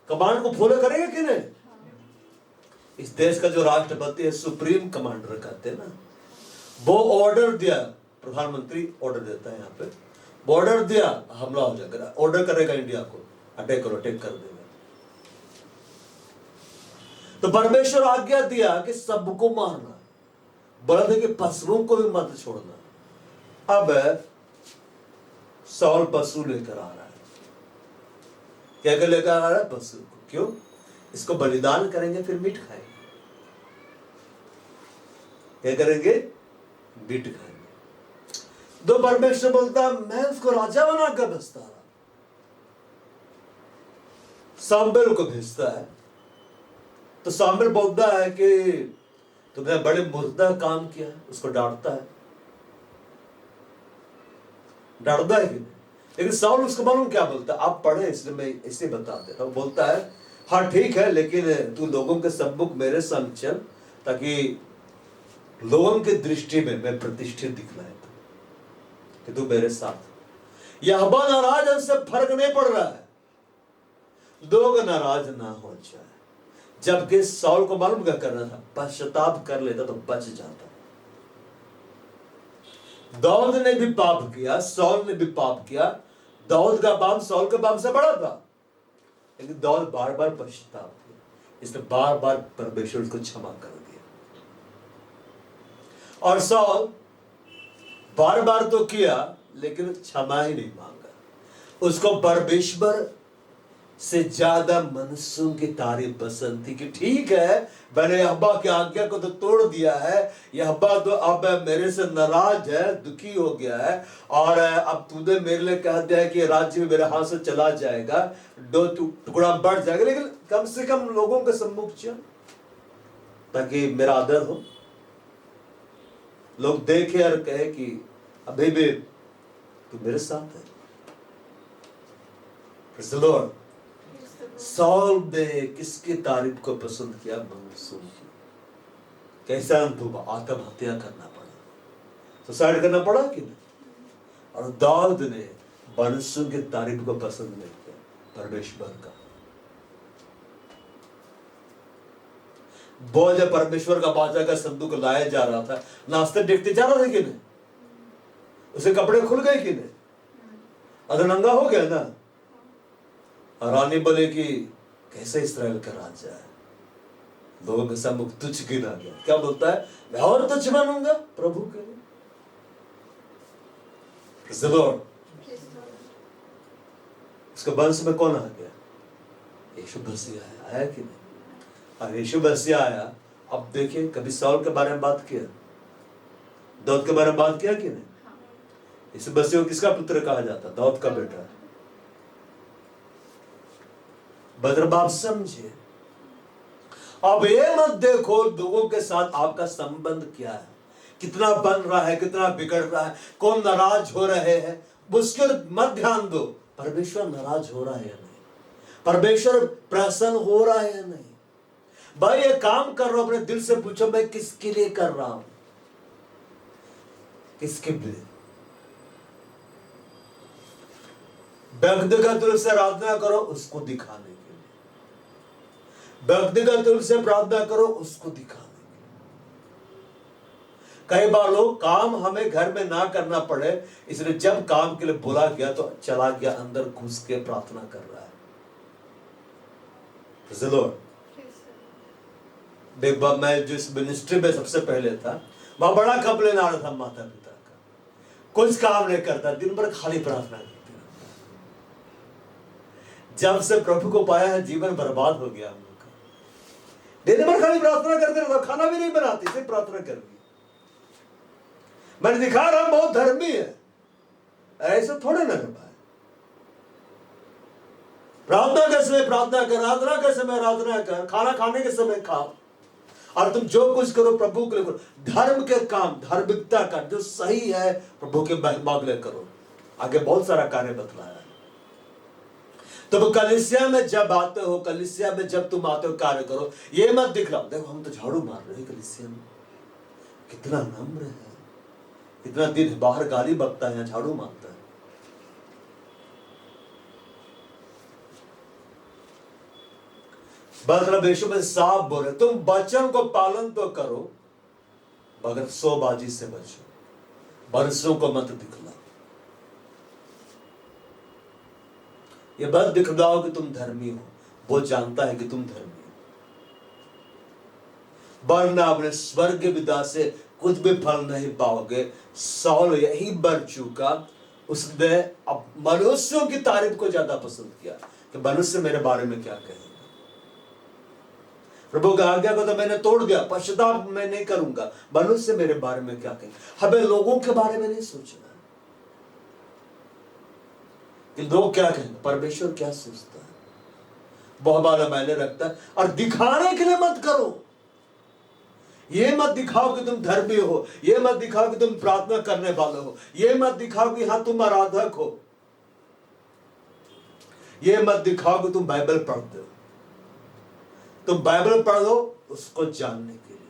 कमांड को फॉलो करेगा कि नहीं? इस देश का जो राष्ट्रपति है, सुप्रीम कमांडर कहते हैं ना, वो ऑर्डर दिया, प्रधानमंत्री ऑर्डर देता है, यहाँ पे वो ऑर्डर दिया, हमला हो जाएगा, ऑर्डर करेगा इंडिया को अटैक करो, अटैक कर देगा। तो परमेश्वर आज्ञा दिया कि सबको मारना, बोला था कि पशुओं को भी मत छोड़ना। अब साउल पशु लेकर आ रहा है। क्या क्या लेकर आ रहा है? पशु को। क्यों? इसको बलिदान करेंगे, फिर मीट खाएंगे। क्या करेंगे? मीट खाएंगे। तो परमेश्वर बोलता मैं उसको राजा बनाकर भेजता रहा। सामुएल को भेजता है, तो सामुएल बोलता है कि तुमने बड़े मुर्दा काम किया। उसको डांटता है, डांटता है कि नहीं? लेकिन साउल उसको मालूम क्या बोलता है? आप पढ़े इसलिए मैं इसे बता दे रहा हूं। बोलता है हाँ ठीक है, लेकिन तू लोगों के सम्मुख मेरे संग चल, ताकि लोगों की दृष्टि में मैं प्रतिष्ठित दिखलाए कि तू मेरे साथ। यहोवा नाराज है, उससे फर्क नहीं पड़ रहा है, लोग नाराज ना हो जाए। जबकि सौल को मालूम क्या करना था, पश्चाताप कर लेता तो बच जाता। दाऊद ने भी पाप किया, सौल ने भी पाप किया। दाऊद का पाप सौल के पाप से बड़ा था, लेकिन दाऊद बार बार पश्चाताप किया, इसने बार बार परमेश्वर को क्षमा कर दिया। और सौल बार बार तो किया लेकिन क्षमा ही नहीं मांगा। उसको परमेश्वर से ज्यादा मनुष्यों की तारीफ पसंद थी कि ठीक है, मैंने यहोवा की आज्ञा को तो तोड़ दिया है, यहोवा तो अब मेरे से नाराज है, दुखी हो गया है, और अब तूने मेरे लिए कह दिया है कि राज्य में मेरे हाथ से चला जाएगा, दो टुकड़ा बढ़ जाएगा, लेकिन कम से कम लोगों के सम्मुख चल, ताकि मेरा आदर हो, लोग देखे और कहे कि अभी भी तू मेरे साथ है। Praise the Lord। सौल ने किसकी तारीफ को पसंद किया? मनुष्यों की। कैसा अनुभव? आत्महत्या करना पड़ा, सुसाइड करना पड़ा कि नहीं? और दाऊद ने मनुष्यों की तारीफ को पसंद नहीं किया, परमेश्वर का। वो जब परमेश्वर का बाजा का संदूक लाया जा रहा था, नाश्ते देखते जा रहा था कि नहीं? उसे कपड़े खुल गए कि नहीं? अगर नंगा हो गया ना, रानी बोले कि कैसे इस्राएल का राजा है, लोगों के सम्मुख तुच्छ गिना गया। क्या बोलता है? मैं और तुच्छ बनूंगा प्रभु के लिए। Praise the Lord। उसके वंश में कौन आ गया? यीशु मसीह आया कि नहीं? और यीशु मसीह आया। अब देखिए, कभी सौल के बारे में बात किया, दाऊद के बारे में बात किया कि नहीं? यीशु मसीह को किसका पुत्र कहा जाता? दाऊद का बेटा है। बदर बाप समझिए। अब ये मत देखो लोगों के साथ आपका संबंध क्या है, कितना बन रहा है, कितना बिगड़ रहा है, कौन नाराज हो रहे हैं, उसके मत ध्यान दो। परमेश्वर नाराज हो रहा है या नहीं, परमेश्वर प्रसन्न हो रहा है या नहीं। भाई ये काम कर रहा हूं, अपने दिल से पूछो मैं किसके लिए कर रहा हूं, किसके लिए? व्यक्तिगत रूप से आराधना करो उसको दिखाने के लिए, व्यक्तिगत रूप से प्रार्थना करो उसको दिखाने के लिए। कई बार लोग काम हमें घर में ना करना पड़े, इसलिए जब काम के लिए बुला गया तो चला गया, अंदर घुस के प्रार्थना कर रहा है। एक बार मैं जिस मिनिस्ट्री में सबसे पहले था, वहां बड़ा कंप्लेन आ रहा था माता पिता का, कुछ काम नहीं करता, दिन भर खाली प्रार्थना करते रहता। जब से प्रभु को पाया है जीवन बर्बाद हो गया हम लोग का। दिन भर खाली प्रार्थना करते रहता, खाना भी नहीं बनाते, सिर्फ प्रार्थना कर दी। मैंने दिखा रहा बहुत धर्मी है, ऐसा थोड़े ना कर पाए। प्रार्थना के समय प्रार्थना कर, आराधना के समय आराधना कर, खाना खाने के समय खा, और तुम जो कुछ करो प्रभु के लिए करो। धर्म के काम, धार्मिकता का जो सही है प्रभु के महिमा के लिए करो। आगे बहुत सारा कार्य बतलाया है। तुम कलीसिया में जब आते हो, कलीसिया में जब तुम आते हो कार्य करो, ये मत दिखलाओ देखो हम तो झाड़ू मार रहे हैं कलीसिया में, कितना नम्र है, इतना दिन बाहर गाली बकता है, झाड़ू मारता है। मतलब यीशु में साफ बोले, तुम वचन को पालन तो करो मगर सोबाजी से बचो, बरसों को मत दिखलाओ। ये मत दिखलाओ कि तुम धर्मी हो, वो जानता है कि तुम धर्मी हो, वरना अपने स्वर्ग विदा से कुछ भी फल नहीं पाओगे। सौल यही बढ़ चुका, उसने अब मनुष्यों की तारीफ को ज्यादा पसंद किया कि मनुष्य मेरे बारे में क्या कहेगा। प्रभु की आज्ञा को तो मैंने तोड़ दिया, पश्चाताप मैं नहीं करूंगा, मनुष्य मेरे बारे में क्या कहेंगे। हमें लोगों के बारे में नहीं सोचना कि लोग क्या कहेंगे, परमेश्वर क्या सोचता है वो हमारा मायने रखता है। और दिखाने के लिए मत करो, ये मत दिखाओ कि तुम धर्मी हो, ये मत दिखाओ कि तुम प्रार्थना करने वाले हो, ये मत दिखाओ कि हाँ तुम आराधक हो, ये मत दिखाओ कि तुम बाइबल पढ़ते हो। तुम बाइबल पढ़ो उसको जानने के लिए,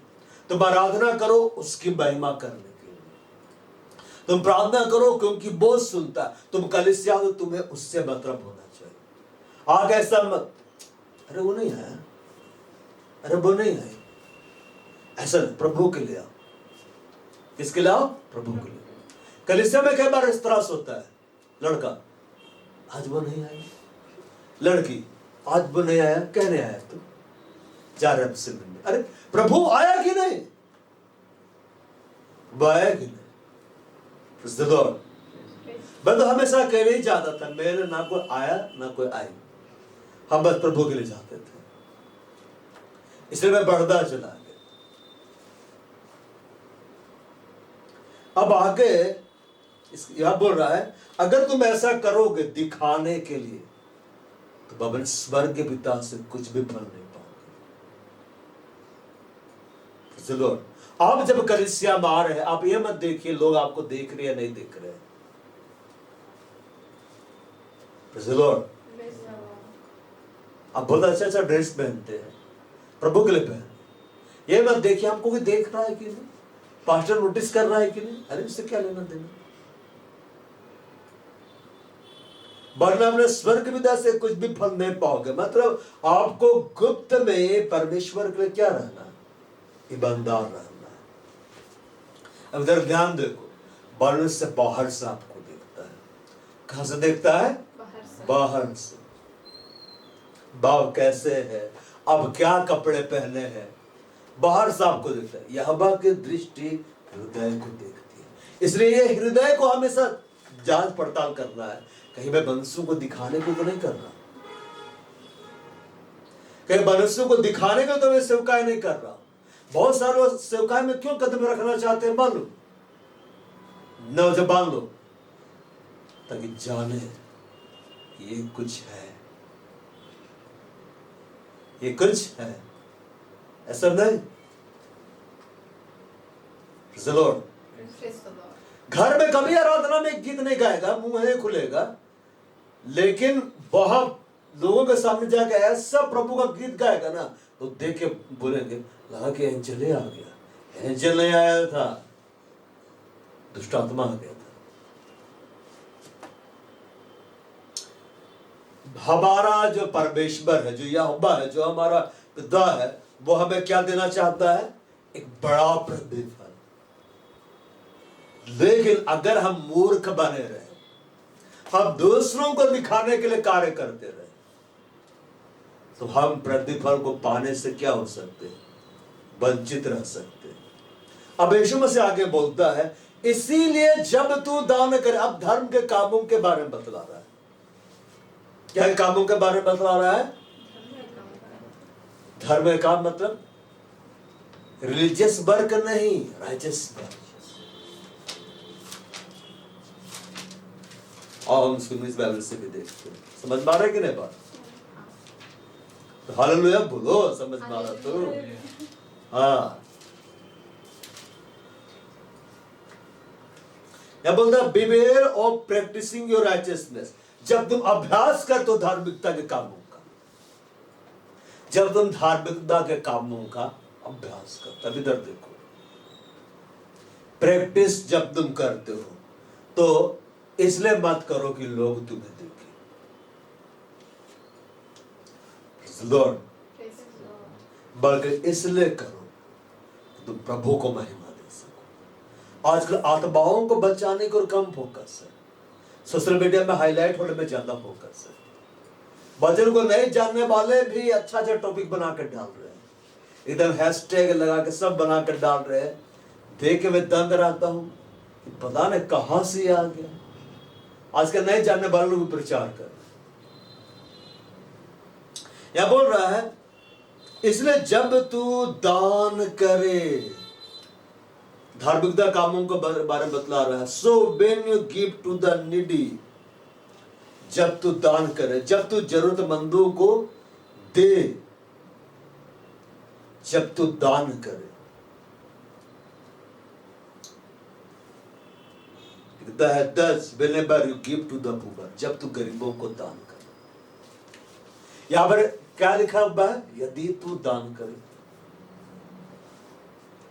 तुम आराधना करो उसकी महिमा करने के लिए, तुम प्रार्थना करो क्योंकि वो सुनता है। तुम कलीसिया हो, तुम्हें उससे मतलब होना चाहिए। आगे ऐसा मत, अरे वो नहीं है, अरे वो नहीं आई, ऐसा प्रभु के लिए आओ। किसके लिए आओ? प्रभु के लिए। कलीसिया में कई बार इस तरह से होता है, लड़का आज वो नहीं आई, लड़की आज वो नहीं आया, कहने आया तू जा रहे आपसे मिलने। अरे प्रभु आया कि नहीं? वो आया कि नहीं? Praise the Lord। मैं तो हमेशा कहने ही जाता था, मेरे ना कोई आया ना कोई आई, हम बस प्रभु के लिए जाते थे, इसलिए मैं बढ़ता चला गया। अब आगे यहां बोल रहा है, अगर तुम ऐसा करोगे दिखाने के लिए, तो बाबा स्वर्ग के पिता से कुछ भी फल नहीं पाओगे। चलो आप जब कलीसिया में आ रहे हैं, आप ये मत देखिए लोग आपको देख रहे हैं नहीं देख रहे हैं। चलो आप बहुत अच्छा अच्छा ड्रेस पहनते हैं, प्रभु के लिए पहन, ये मत देखिए हमको कोई देख रहा है कि नहीं, पास्टर नोटिस कर रहा है कि नहीं, अरे इससे क्या लेना देना। वरना अपने स्वर्ग पिता से कुछ भी फल नहीं पाओगे। मतलब आपको गुप्त में परमेश्वर के लिए क्या रहना है? ईमानदार रहना है। अब इधर ध्यान देखो, वर्ण से बाहर से आपको देखता है। कहां से देखता है? बाहर से। भाव कैसे है, अब क्या कपड़े पहने हैं, बाहर से आपको देखता है। यहोवा की दृष्टि हृदय को देखती है, इसलिए ये हृदय को हमेशा जांच पड़ताल करना है। कहीं मैं मनुष्यों को दिखाने को तो नहीं कर रहा, कहीं मनुष्यों को दिखाने को तो मैं सेवकाई नहीं कर रहा। बहुत सारे लोग सेवकाई में क्यों कदम रखना चाहते हैं मालूम? नौजवान लोग, ताकि जाने ये कुछ है, ये कुछ है, ऐसा नहीं। जरूर घर में कभी आराधना में गीत नहीं गाएगा, मुंह नहीं खुलेगा, लेकिन बहुत लोगों के सामने जाके ऐसा प्रभु का गीत गाएगा ना, तो देख के बोलेंगे लगा कि एंजल आ गया। एंजल नहीं आया था, दुष्ट आत्मा आ गया था। हमारा जो परमेश्वर है, जो यहोवा है, जो हमारा पिता है, वो हमें क्या देना चाहता है? एक बड़ा प्रतिफल। लेकिन अगर हम मूर्ख बने रहे, हम दूसरों को दिखाने के लिए कार्य करते रहे, तो हम प्रतिफल को पाने से क्या हो सकते हैं? वंचित रह सकते हैं। अब यीशु मसीह आगे बोलता है, इसीलिए जब तू दान करे। अब धर्म के कामों के बारे में बतला रहा है। क्या कामों के बारे में बतला रहा है? धर्म का काम मतलब रिलीजियस वर्क नहीं, राइचियस वर्क। और हम इसको इंग्लिश बाइबल से भी देखते हैं। समझ में आ रहा है कि नहीं बात? तो हालेलुया बोलो, समझ में आ रहा तो। हाँ, क्या बोलता है? Beware of practising your righteousness. जब तुम अभ्यास कर तो धार्मिकता के कामों का, जब तुम धार्मिकता के कामों का अभ्यास कर, तब इधर देखो, प्रैक्टिस जब तुम करते हो तो इसलिए मत करो कि लोग तुम्हें देखें, लॉर्ड, बल्कि इसलिए करो तुम प्रभु को महिमा दे सको। आजकल आत्माओं को बचाने को कम फोकस है, सोशल मीडिया में हाईलाइट होने में ज्यादा फोकस है। वचन को नहीं जानने वाले भी अच्छा अच्छा टॉपिक बनाकर डाल रहे हैं, एकदम हैशटैग लगा के सब बनाकर डाल रहे हैं। देख के मैं दंग रहता हूं कि पता नहीं कहां से आ गया। आजकल नहीं जानने वाले लोग प्रचार कर रहे हैं। यह बोल रहा है, इसलिए जब तू दान करे, धार्मिकता कामों के बारे में बतला रहा है। So when you give to the needy, जब तू दान करे, जब तू जरूरतमंदों को दे, जब तू दान करे, लिखता है 10 whenever you give to the poor, जब तू गरीबों को दान करे। यहां पर क्या लिखा हुआ है? यदि तू दान करे,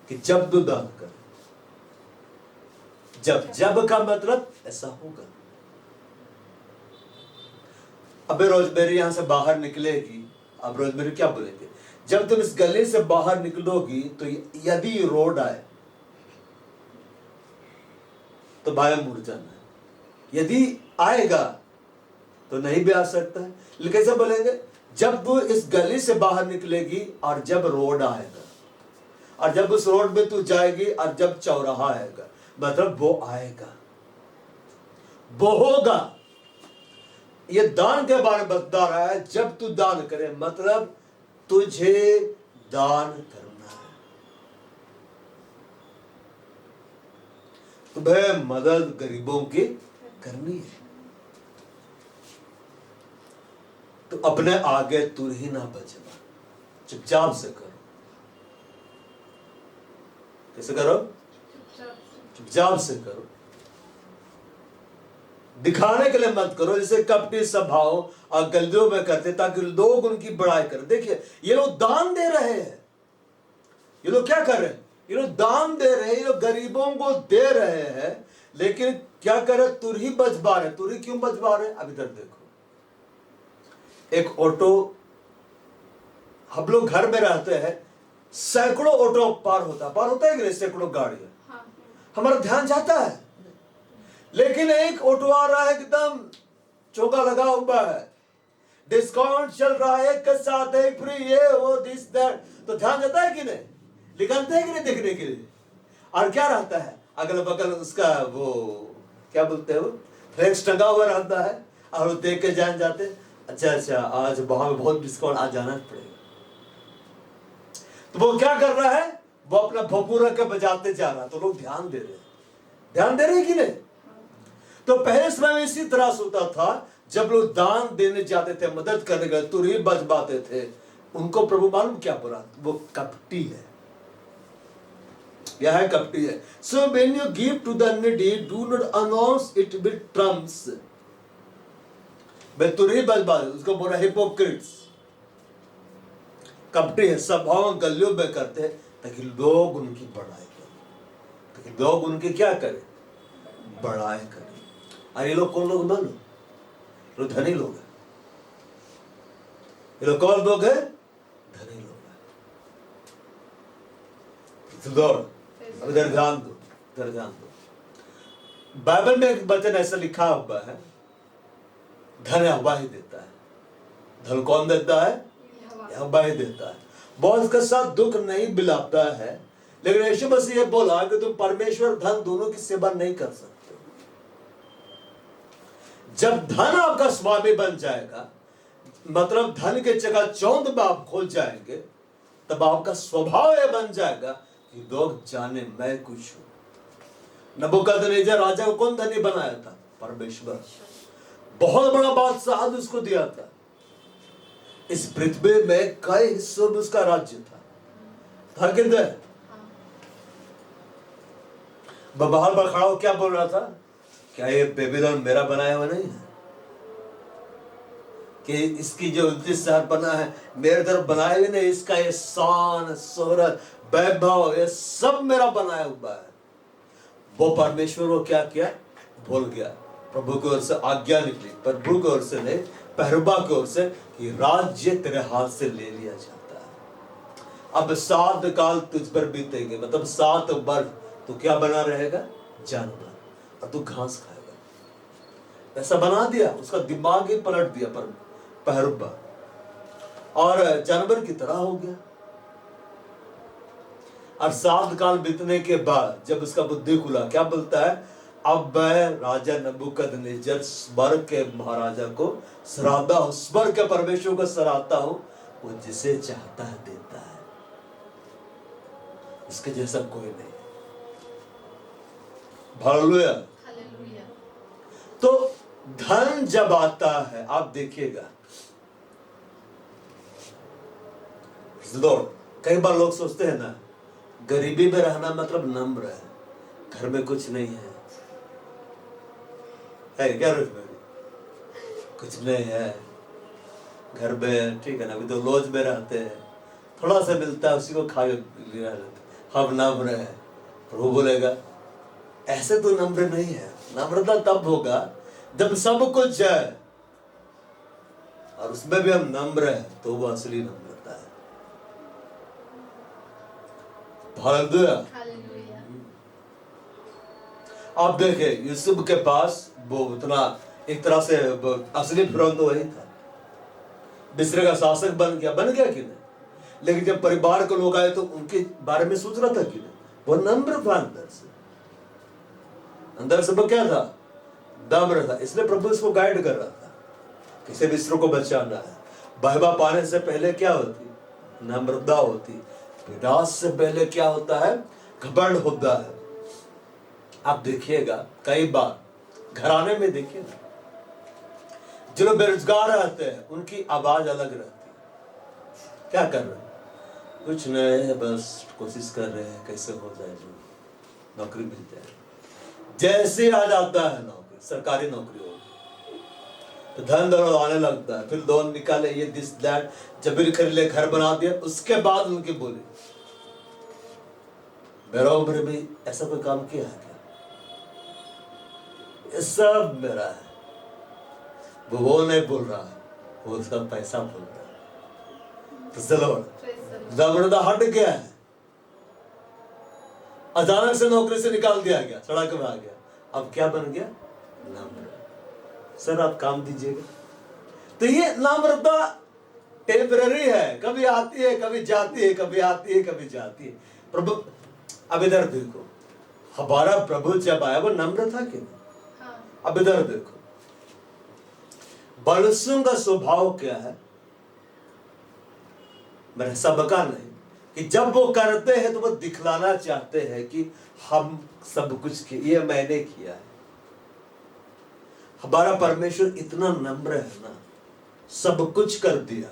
कि जब तू दान करे। जब का मतलब ऐसा होगा। अब रोजमेरी यहां से बाहर निकलेगी, अब रोजमेरी क्या बोलेंगे? जब तुम इस गली से बाहर निकलोगी तो यदि रोड आए तो भाई मुड़ जाना है, यदि आएगा तो नहीं भी आ सकता है। लेकिन कैसे बोलेंगे, जब तू इस गली से बाहर निकलेगी और जब रोड आएगा, और जब उस रोड में तू जाएगी और जब चौराहा आएगा, मतलब वो आएगा, वो होगा। ये दान के बारे में बता रहा है। जब तू दान करे मतलब तुझे दान करना है, तुम्हें मदद गरीबों की करनी है। तो अपने आगे तुर ही ना बचना, चुपचाप से करो। कैसे करो? चुपचाप से करो, दिखाने के लिए मत करो, जैसे कपटी सभाओं और गलियों में करते ताकि लोग उनकी बड़ाई करें। देखिए ये लोग दान दे रहे हैं, ये लोग क्या कर रहे हैं, ये लोग दान दे रहे हैं, ये लोग गरीबों को दे रहे हैं, लेकिन क्या करे, तुर ही बचवा रहे। तुर ही क्यों बचवा रहे? अब इधर देखो, एक ऑटो, हम लोग घर में रहते हैं, सैकड़ों ऑटो पार होता है कि नहीं, सैकड़ों गाड़ियां, हमारा ध्यान जाता है। लेकिन एक ऑटो आ रहा है, एकदम चौका लगा हुआ है, डिस्काउंट चल रहा है, एक के साथ एक फ्री, ये वो दिस दैट, तो ध्यान जाता है कि नहीं, निकलते हैं कि नहीं देखने के लिए। और क्या रहता है अगल बगल उसका, वो क्या बोलते हैं, वो फ्लेक्स टंगा हुआ रहता है, और वो देख के जान जाते, अच्छा आज वहां में बहुत डिस्काउंट, आज जाना पड़ेगा। तो वो क्या कर रहा है, वो अपना भोपू रख के बजाते जा रहा है, तो लोग ध्यान दे रहे हैं कि नहीं। तो पहले समय में इसी तरह से होता था, जब लोग दान देने जाते थे, मदद करने गए, तुरही बजवाते थे, उनको प्रभु मालूम क्या बोला, वो कपटी है, यह है कपटी है। So when you give to the needy, do not announce it with trumpets. तुरही बजवा, उसको बोला हिपोक्रिट्स, कपटी है, सभाओं गलियों में करते हैं ताकि लोग उनकी बड़ाई करें, ताकि लोग उनकी क्या करें, बड़ाई करें। और ये लोग कौन लोग मानो, ये धनी लोग हैं। ये लोग कौन लोग हैं, धनी लोग हैं। अब इधर ध्यान दो, इधर ध्यान दो। बाइबल में एक वचन ऐसा लिखा हुआ है, धन यहोवा ही देता है। धन कौन देता है, यहोवा ही देता है। बहुत के साथ दुख नहीं मिलाता है, लेकिन यीशु मसीह ये बोला कि तुम परमेश्वर धन दोनों की सेवा नहीं कर सकते। जब धन आपका स्वामी बन जाएगा, मतलब धन के जगह चौंध में आप खोल जाएंगे, तब आपका स्वभाव यह बन जाएगा कि लोग जाने मैं कुछ हूं। नबूकदनेस्सर राजा को कौन धनी बनाया था, परमेश्वर। बहुत बड़ा बादशाह उसको दिया था। इस पृथ्वी में कई हिस्सों में उसका राज्य था किधर, बाहर पर खड़ा हो क्या बोल रहा था, क्या ये बेबीलोन मेरा बनाया हुआ नहीं है, कि इसकी जो 29 शहर बना है मेरे तरफ बनाए हुए नहीं, इसका ये शान शोहरत वैभव ये सब मेरा बनाया हुआ है। वो परमेश्वर को क्या किया, भूल गया। प्रभु की ओर से आज्ञा निकली, प्रभु की ओर से नहीं, पहरुबा की ओर से, कि राज्य तेरे हाथ से ले लिया जाता है। अब 7 काल तुझ पर बीतेंगे, मतलब 7 वर्ष तो क्या बना रहेगा, जानवर, और तू घास खाएगा। ऐसा बना दिया, उसका दिमाग ही पलट दिया पर पहरुबा, और जानवर की तरह हो गया। और 7 काल बीतने के बाद जब उसका बुद्धि खुला, क्या बोलता है, अब मैं राजा नबूकदनेस्सर स्वर्ग के महाराजा को सराहता हूं, स्वर्ग के परमेश्वर को सराहता हूं, वो जिसे चाहता है देता है, इसके जैसा कोई नहीं। हालेलुया। तो धन जब आता है, आप देखिएगा, कई बार लोग सोचते हैं ना, गरीबी में रहना मतलब नम्र है, घर में कुछ नहीं है क्या कुछ नहीं है घर में, ठीक है ना, अभी तो लॉज में रहते हैं, थोड़ा सा मिलता है उसी को खा के हम नम्र है। प्रभु बोलेगा ऐसे तो नम्र नहीं है। नम्रता तब होगा जब सब कुछ है और उसमें भी हम नम्र है, तो वो असली नम्रता है। हालेलुया। हालेलुया। आप देखें यूसुफ के पास वो उतना एक तरह से असली फिरौन तो वही था, मिस्र का शासक बन गया कि नहीं? लेकिन जब परिवार के लोग आए तो उनके बारे में सोच रहा था कि नहीं? वो नम्र था अंदर से वो क्या था? नम्र था। इसलिए प्रभु इसको गाइड कर रहा था, किसी मिस्र को बचाना है। बहबा पाने से पहले क्या होती? नम्रता होती। विनाश से पहले क्या होता है? घमंड होता है। आप देखिएगा कई बार घराने में देखिएगा, जो लोग बेरोजगार रहते हैं उनकी आवाज अलग रहती है। क्या कर रहे हैं? कुछ नहीं, बस कोशिश कर रहे हैं कैसे हो जाए, जो नौकरी मिल जाए। जैसे आ जाता है नौकरी, सरकारी नौकरी हो तो धन दौलत आने लगता है, फिर लोन निकाले, ये दिस दैट, जमीन खरीद ले, घर बना दिया। उसके बाद उनकी बोली, मेरा उम्र भी ऐसा कोई काम किया है क्या? ये सब मेरा है। वो नहीं बोल रहा है, वो उसका पैसा बोल रहा है। तो चलो नम्रता हट गया है। अचानक से नौकरी से निकाल दिया गया, सड़क में आ गया। अब क्या बन गया? नम्र। सर आप काम दीजिएगा। तो ये नम्रता टेम्पररी है, कभी आती है कभी जाती है, कभी आती है कभी जाती है। प्रभु अब इधर देखो, हमारा प्रभु जब आया वो नम्र था कि नहीं? हाँ। अब इधर देखो, बालसुओं का स्वभाव क्या है? मेरे सबका नहीं कि जब वो करते हैं तो वो दिखलाना चाहते हैं कि हम सब कुछ किए, ये मैंने किया है। हमारा परमेश्वर इतना नम्र है ना, सब कुछ कर दिया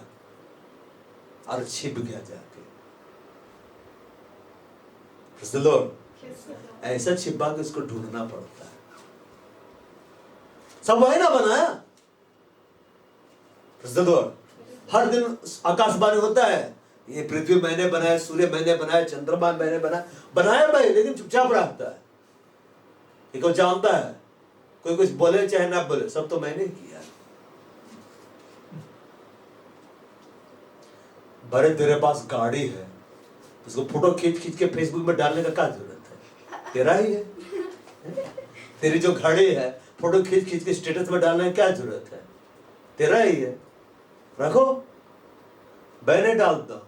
और छिप गया जाके। ऐसा छिपा के उसको ढूंढना पड़ता है। सब वही ना बनाया। हर दिन आकाशवाणी होता है, ये पृथ्वी मैंने बनाया, सूर्य मैंने बनाया, चंद्रमा मैंने बनाया भाई, लेकिन चुपचाप रहता है। ये कोई जानता है? कोई कुछ बोले चाहे ना बोले, सब तो मैंने किया। भरे तेरे पास गाड़ी है, उसको फोटो खींच खींच के फेसबुक में डालने का क्या जरूरत है? तेरा ही है। तेरी जो गाड़ी है फोटो खींच खींच के स्टेटस में डालने की क्या जरूरत है? तेरा ही है, रखो। मैंने डालता हूं।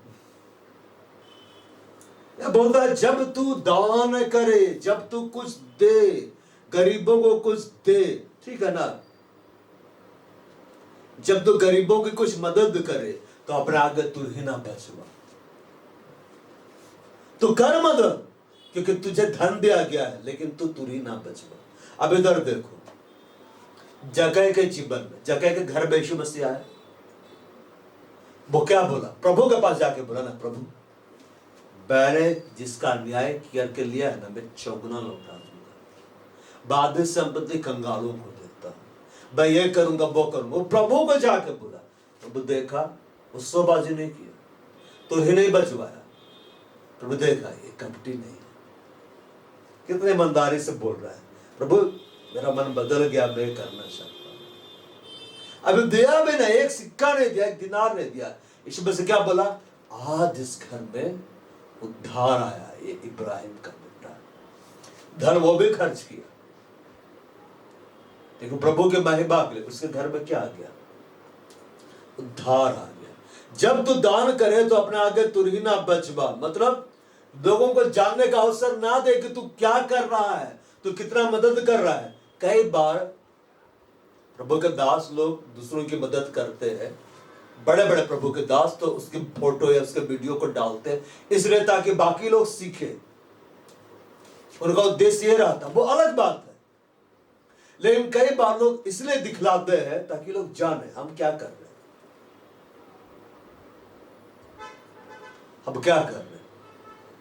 बोलता है जब तू दान करे, जब तू कुछ दे, गरीबों को कुछ दे, ठीक है ना? जब तू गरीबों की कुछ मदद करे तो अपने आगे तू ही ना बचवा। तू कर मदद, क्योंकि तुझे धन दिया गया है, लेकिन तू ही ना बचवा। अब इधर देखो, जगह के जीवन में, जगह के घर में यीशु मसीह आया। वो क्या बोला? प्रभु के पास जाके बोला ना, प्रभु मैंने जिसका न्याय करके लिया है ना, मैं चौगुना लौटा दूंगा। बाद संपत्ति कंगालों को देता हूं। मैं ये करूंगा वो करूंगा। वो प्रभु को जाके बोला। प्रभु देखा, उत्सवबाजी नहीं किया, तो ही नहीं बचवाया। प्रभु देखा ये कपटी नहीं है, कितने ईमानदारी से बोल रहा है। प्रभु मेरा मन बदल गया, मैं करना चाहता हूं। अभी दिया भी नहीं, एक सिक्का नहीं दिया, एक दिनार नहीं दिया। यीशु मसीह क्या बोला? आज इस घर में उद्धार आया, ये इब्राहिम का बेटा। धन वो भी खर्च किया, देखो प्रभु के महिमा के लिए उसके घर में क्या आ गया? उद्धार आ गया। जब तू दान करे तो अपने आगे तू ही ना बचवा। मतलब लोगों को जानने का अवसर ना दे कि तू क्या कर रहा है, तू कितना मदद कर रहा है। कई बार प्रभु के दास लोग दूसरों की मदद करते हैं, बड़े बड़े प्रभु के दास तो उसकी फोटो या उसके वीडियो को डालते हैं, इसलिए ताकि बाकी लोग सीखे। उनका उद्देश्य ये रहता, वो अलग बात है। लेकिन कई बार लोग इसलिए दिखलाते हैं ताकि लोग जाने हम क्या कर रहे हैं, हम क्या कर रहे हैं।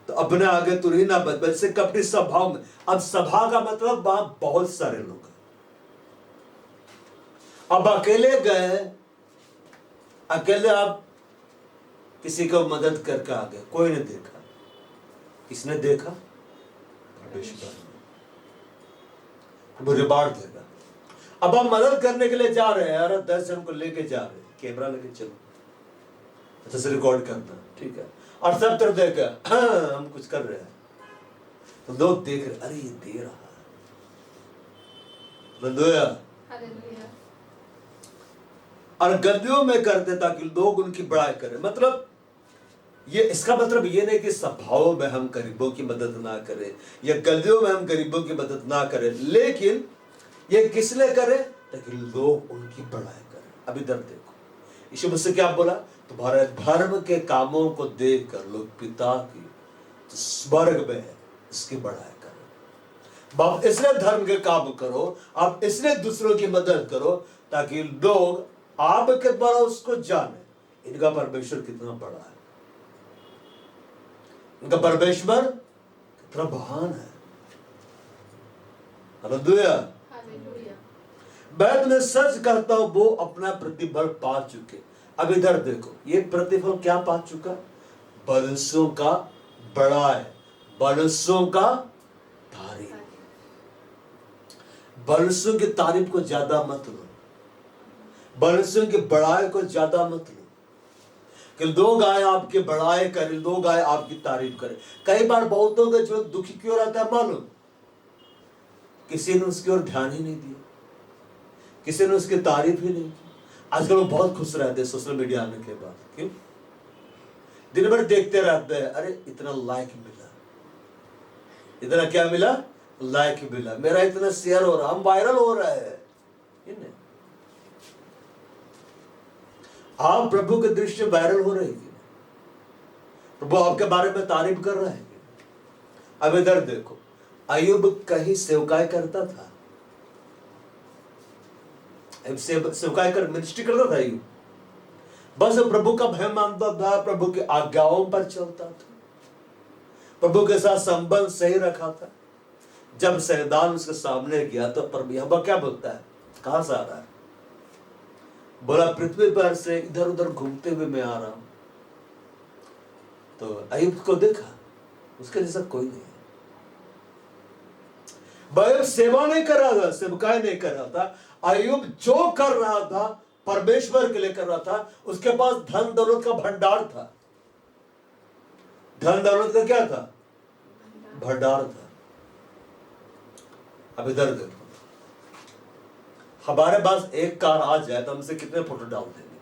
तो अपने आगे तू ही ना बच से कपटी सभाओं में। अब सभा का मतलब वहां बहुत सारे लोग हैं। अब अकेले गए, अकेले आप किसी को मदद करके आ गए, कोई नहीं देखा। किसने देखा? परमेश्वर। वो रिवार्ड देगा। अब हम मदद करने के लिए जा रहे हैं, यार 10 जन को लेके जा रहे हैं, कैमरा लेके चलो, अच्छा से रिकॉर्ड करना, ठीक है। और सब तरफ देख कर हम कुछ कर रहे हैं, तो लोग देख रहे, अरे ये दे रहा है। हालेलुया। हालेलुया। और गद्दियों में करते ताकि लोग उनकी बड़ाई करें। मतलब ये, इसका मतलब ये नहीं कि सभाओं में हम गरीबों की मदद ना करें या गद्दियों में हम गरीबों की मदद ना करें, लेकिन ये किस लिए करें? ताकि लोग उनकी बड़ाई करें। अब इधर देखो, यीशु मसीह क्या बोला? तुम्हारे धर्म के कामों को देखकर लोग पिता की जो स्वर्ग में है इसकी बड़ाई करें। आप इसलिए धर्म के काम करो, आप इसलिए दूसरों की मदद करो ताकि लोग आपके द्वारा उसको जाने, इनका परमेश्वर कितना बड़ा है, इनका परमेश्वर कितना महान है। हालेलुया। हालेलुया। मैं तुम्हें सच कहता हूं, वो अपना प्रतिफल पा चुके। अब इधर देखो, ये प्रतिफल क्या पा चुका? बरसों का बड़ाई, बरसों का तारीफ। बरसों की तारीफ को ज्यादा मत लो, बरसों की बड़ाई को ज्यादा मत लो कि लोग आए आपकी बड़ाई करें, लोग आए आपकी तारीफ करें। कई बार बहुतों का जो दुखी क्यों रहता है मालूम? किसी ने उसकी ओर ध्यान ही नहीं दिया, किसी ने उसकी तारीफ ही नहीं की। आजकल वो बहुत खुश रहते हैं सोशल मीडिया आने के बाद। क्यों? दिन भर देखते रहते हैं, अरे इतना लाइक मिला, इतना क्या मिला? लाइक मिला, मेरा इतना शेयर हो रहा, हम वायरल हो रहा है। आप प्रभु के दृश्य वायरल हो रहे हैं, प्रभु आपके बारे में तारीफ कर रहा है। अब इधर देखो, अय्यूब कहीं सेवकाई करता था, सेवकाई कर मिनिस्ट्री करता था अय्यूब। बस प्रभु का भय मानता था, प्रभु की आज्ञाओं पर चलता था, प्रभु के साथ संबंध सही रखा था। जब शैतान उसके सामने गया तो यहोवा क्या बोलता है? कहां से आ रहा है? बोला पृथ्वी पर से इधर उधर घूमते हुए मैं आ रहा हूं। तो अय्यूब को देखा, उसके जैसा कोई नहीं है। अय्यूब सेवा नहीं कर रहा था, सेवकाई नहीं कर रहा था। अय्यूब जो कर रहा था परमेश्वर के लिए कर रहा था। उसके पास धन दौलत का भंडार था। धन दौलत का क्या था? भंडार था। अब इधर देखो, हमारे पास एक कार आ जाए तो हमसे कितने फोटो डाल देंगे।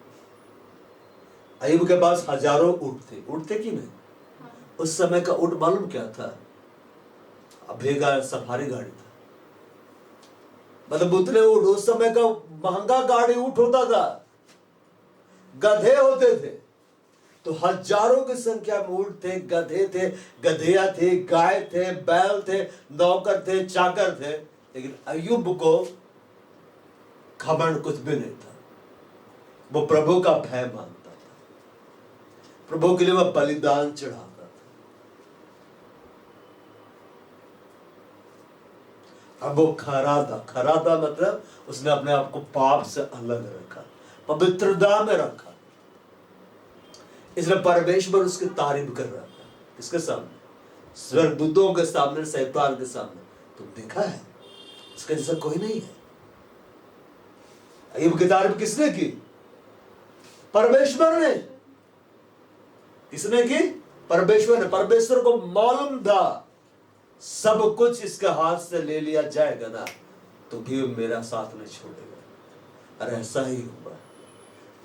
अय्यूब के पास हजारों ऊंट थे, ऊंट थे कि नहीं? उस समय का ऊंट मालूम क्या था? अभी का सफारी गाड़ी था। मतलब उतने ऊंट, उस समय का महंगा गाड़ी ऊंट होता था, गधे होते थे। तो हजारों की संख्या में ऊंट थे, गधे थे, गधेया थे, गाय थे, बैल थे, नौकर थे, चाकर थे। लेकिन अय्यूब को घमंड कुछ भी नहीं था। वो प्रभु का भय मानता था, प्रभु के लिए वह बलिदान चढ़ाता था। अब वो खरा था। खरा था मतलब उसने अपने आप को पाप से अलग रखा, पवित्रता में रखा। इसलिए परमेश्वर उसकी तारीफ कर रहा था। किसके सामने? स्वर्गदूतों के सामने, शैतान के सामने। तुम देखा है, उसके जैसा कोई नहीं है। अय्यूब की तारीफ किसने की? परमेश्वर ने। किसने की? परमेश्वर ने। परमेश्वर को मालूम था सब कुछ इसके हाथ से ले लिया जाएगा ना, तो भी मेरा साथ नहीं छोड़ेगा। और ऐसा ही हुआ।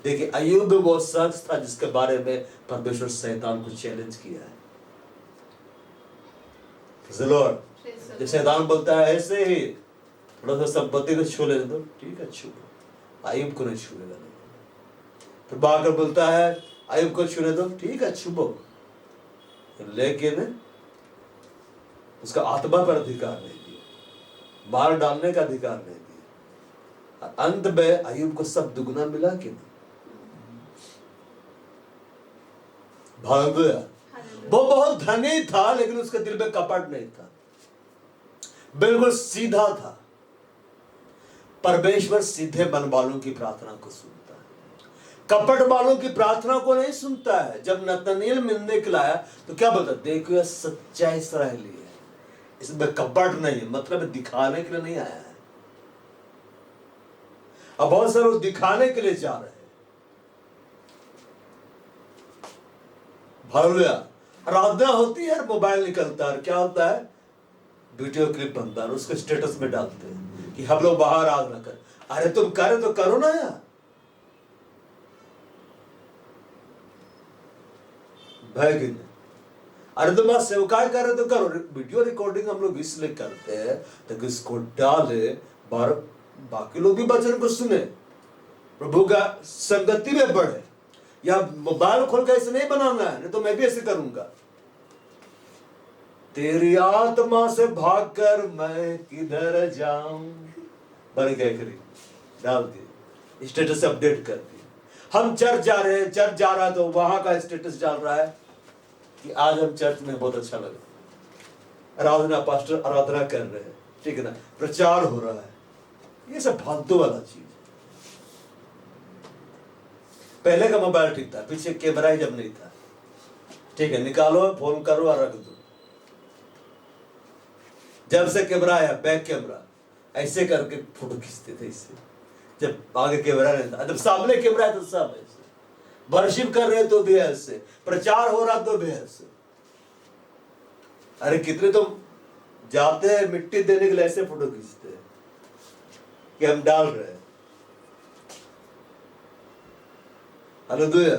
देखिए, अय्यूब वो शख्स था जिसके बारे में परमेश्वर शैतान को चैलेंज किया है। जब शैतान बोलता है ऐसे ही थोड़ा सा संपत्ति को छू ले दो, ठीक है छू लो, अय्यूब को नहीं छूलेगा नहीं। फिर बाकर बोलता है अय्यूब को छूने दो, ठीक है छुबो, लेकिन उसका आत्मा पर अधिकार नहीं दिया, मार डालने का अधिकार नहीं दिया। अंत में अय्यूब को सब दुगना मिला कि नहीं? हालेलुया। वो बहुत धनी था लेकिन उसके दिल में कपट नहीं था, बिल्कुल सीधा था। परमेश्वर सीधे मन वालों की प्रार्थना को सुनता है, कपट वालों की प्रार्थना को नहीं सुनता है। जब नतनएल मिलने के लाया तो क्या बोलता? देखो यह सच्चा इस्राएली है, इसमें कपट नहीं है, मतलब दिखाने के लिए नहीं आया है। अब बहुत सारे लोग दिखाने के लिए जा रहे हैं। हालेलुया। आराधना होती है, मोबाइल निकलता है, क्या होता है, वीडियो क्लिप बनता है, उसको स्टेटस में डालते हैं कि हम लोग बाहर आराधना कर। अरे तुम करे तो करो ना यार, भाई कि नहीं? अरे तुम आज सेवकाई कर रहे तो करो। वीडियो रिकॉर्डिंग हम लोग इसलिए करते हैं ताकि इसको डाले, बाकी लोग भी वचन को सुने, प्रभु का संगति में बढ़े। या मोबाइल खोल के ऐसे नहीं बनाना है, नहीं तो मैं भी ऐसे करूंगा। तेरी आत्मा से भागकर मैं किधर जाऊं, बन गए करी डाल दिए, स्टेटस अपडेट कर दिए। हम चर्च जा रहे हैं, चर्च जा रहा है तो वहां का स्टेटस डाल रहा है कि आज हम चर्च में बहुत अच्छा लगा, आराधना, पास्टर आराधना कर रहे हैं, ठीक है ना, प्रचार हो रहा है। ये सब फालतू वाला चीज। पहले का मोबाइल ठीक था, पीछे कैमरा ही जब नहीं था, ठीक है, निकालो, फोन करो और रख दो। जब से कैमरा आया, बैक कैमरा, ऐसे करके फोटो खींचते थे इससे, जब आगे कैमरा नहीं था। जब सामने कैमरा है तो सब ऐसे, वर्शिप कर रहे तो भी ऐसे, प्रचार हो रहा तो भी ऐसे। अरे कितने तुम जाते हैं मिट्टी देने के लिए ऐसे फोटो खींचते हैं कि हम डाल रहे हैं। हालेलुया।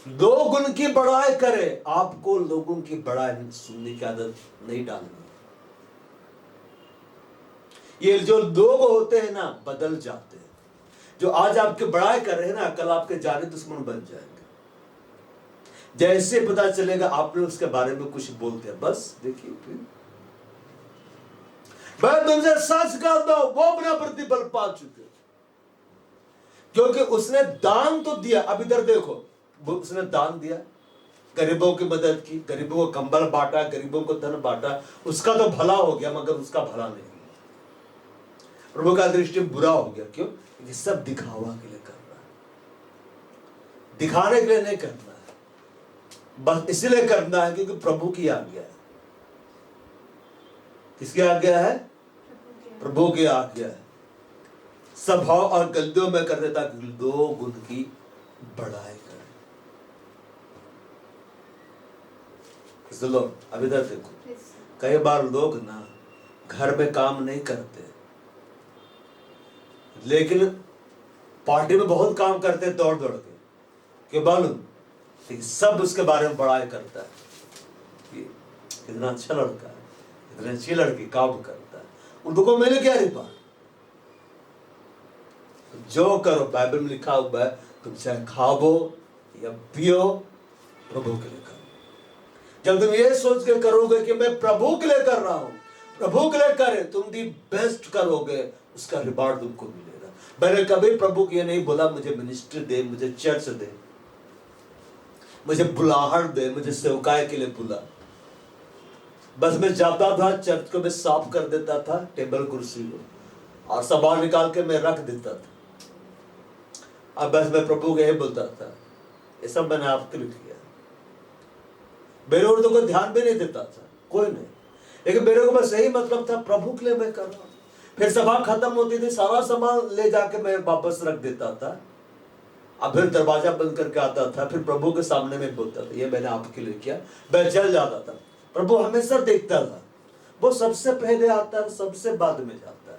दो गुण की बड़ाई करे, आपको लोगों की बड़ाई सुनने की आदत नहीं डालनी। ये जो लोग होते हैं ना, बदल जाते हैं। जो आज आपकी बड़ाई कर रहे हैं ना, कल आपके जाने दुश्मन बन जाएंगे। जैसे पता चलेगा आपने उसके बारे में कुछ बोलते हैं, बस देखिए फिर मैं तुमसे सच कहता हूं, वो अपना प्रतिफल पा चुके, क्योंकि उसने दान तो दिया। अब इधर देखो, उसने दान दिया, गरीबों की मदद की, गरीबों को कंबल बांटा, गरीबों को धन बांटा, उसका तो भला हो गया, मगर उसका भला नहीं, प्रभु का दृष्टि बुरा हो गया। क्यों? ये सब दिखावा के लिए कर रहा है, दिखाने के लिए नहीं करना है, बस इसलिए करना है क्योंकि प्रभु की आज्ञा है। किसकी आज्ञा है? प्रभु की आज्ञा है। सभाओं और गलियों में कर देता कि लोग उनकी बड़ाई करें। अभी तक देखो, कई बार लोग ना घर में काम नहीं करते, लेकिन पार्टी में बहुत काम करते हैं दौड़ दौड़ के, क्यों मालूम? सब उसके बारे में बड़ाई करता है कि कितना अच्छा लड़का है, कितनी अच्छी लड़की, काम करता है, उनको मिल गया रिपोर्ट। जो करो, बाइबल में लिखा हुआ है, तुम चाहे खाओ या पियो, प्रभु के लिए करो। जब तुम ये सोच के करोगे कि मैं प्रभु के लिए कर रहा हूं, प्रभु के लिए करे, तुम दी बेस्ट करोगे, उसका रिवार्ड तुमको मिलेगा। मैंने कभी प्रभु को ये नहीं बोला मुझे मिनिस्ट्री दे, मुझे चर्च दे, मुझे बुलाहट दे, मुझे सेवकाई के लिए बुला। बस मैं जाता था, चर्च को मैं साफ कर देता था, टेबल कुर्सी को, और सामान निकाल के मैं रख देता था। अब बस मैं प्रभु को यही बोलता था, ये सब मैंने आपके लिए किया। मेरे और तो कोई ध्यान भी नहीं देता था, कोई नहीं, लेकिन मेरे को बस यही मतलब था, प्रभु के लिए मैं कर रहा हूं। फिर सभा खत्म होती थी, सारा सामान ले जाके मैं वापस रख देता था, अब फिर दरवाजा बंद करके आता था, फिर प्रभु के सामने में बोलता था, ये मैंने आपके लिए किया। मैं चल जाता था, प्रभु हमेशा देखता था, वो सबसे पहले आता है, सबसे बाद में जाता है।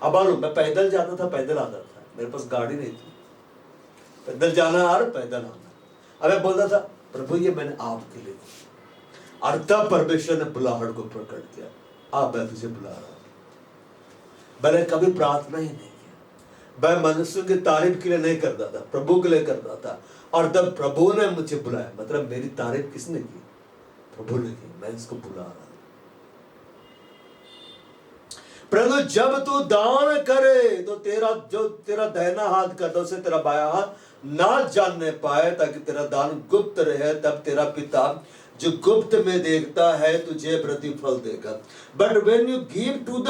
अब मालूम, मैं पैदल जाता था, पैदल आता था, मेरे पास गाड़ी नहीं थी, पैदल जाना और पैदल आना। अब मैं बोलता था, प्रभु ये मैंने आपके लिए किया। और तब परमेश्वर ने बुलाहट को प्रकट किया, अब मैं तुझे बुला रहा हूं। मैंने कभी प्रार्थना ही नहीं किया, मैं मनुष्य की तारीफ के लिए नहीं करता था, प्रभु के लिए करता था। और तब प्रभु ने मुझे बुलाया, मतलब मेरी तारीफ किसने की? प्रभु ने की, मैं इसको बुला रहा हूं। प्रभु जब तू दान करे तो तेरा दाहिना हाथ कर उसे तेरा बायां हाथ ना जानने पाए, ताकि तेरा दान गुप्त रहे, तब तेरा पिता जो गुप्त में देखता है तुझे प्रतिफल देगा। But when you give to the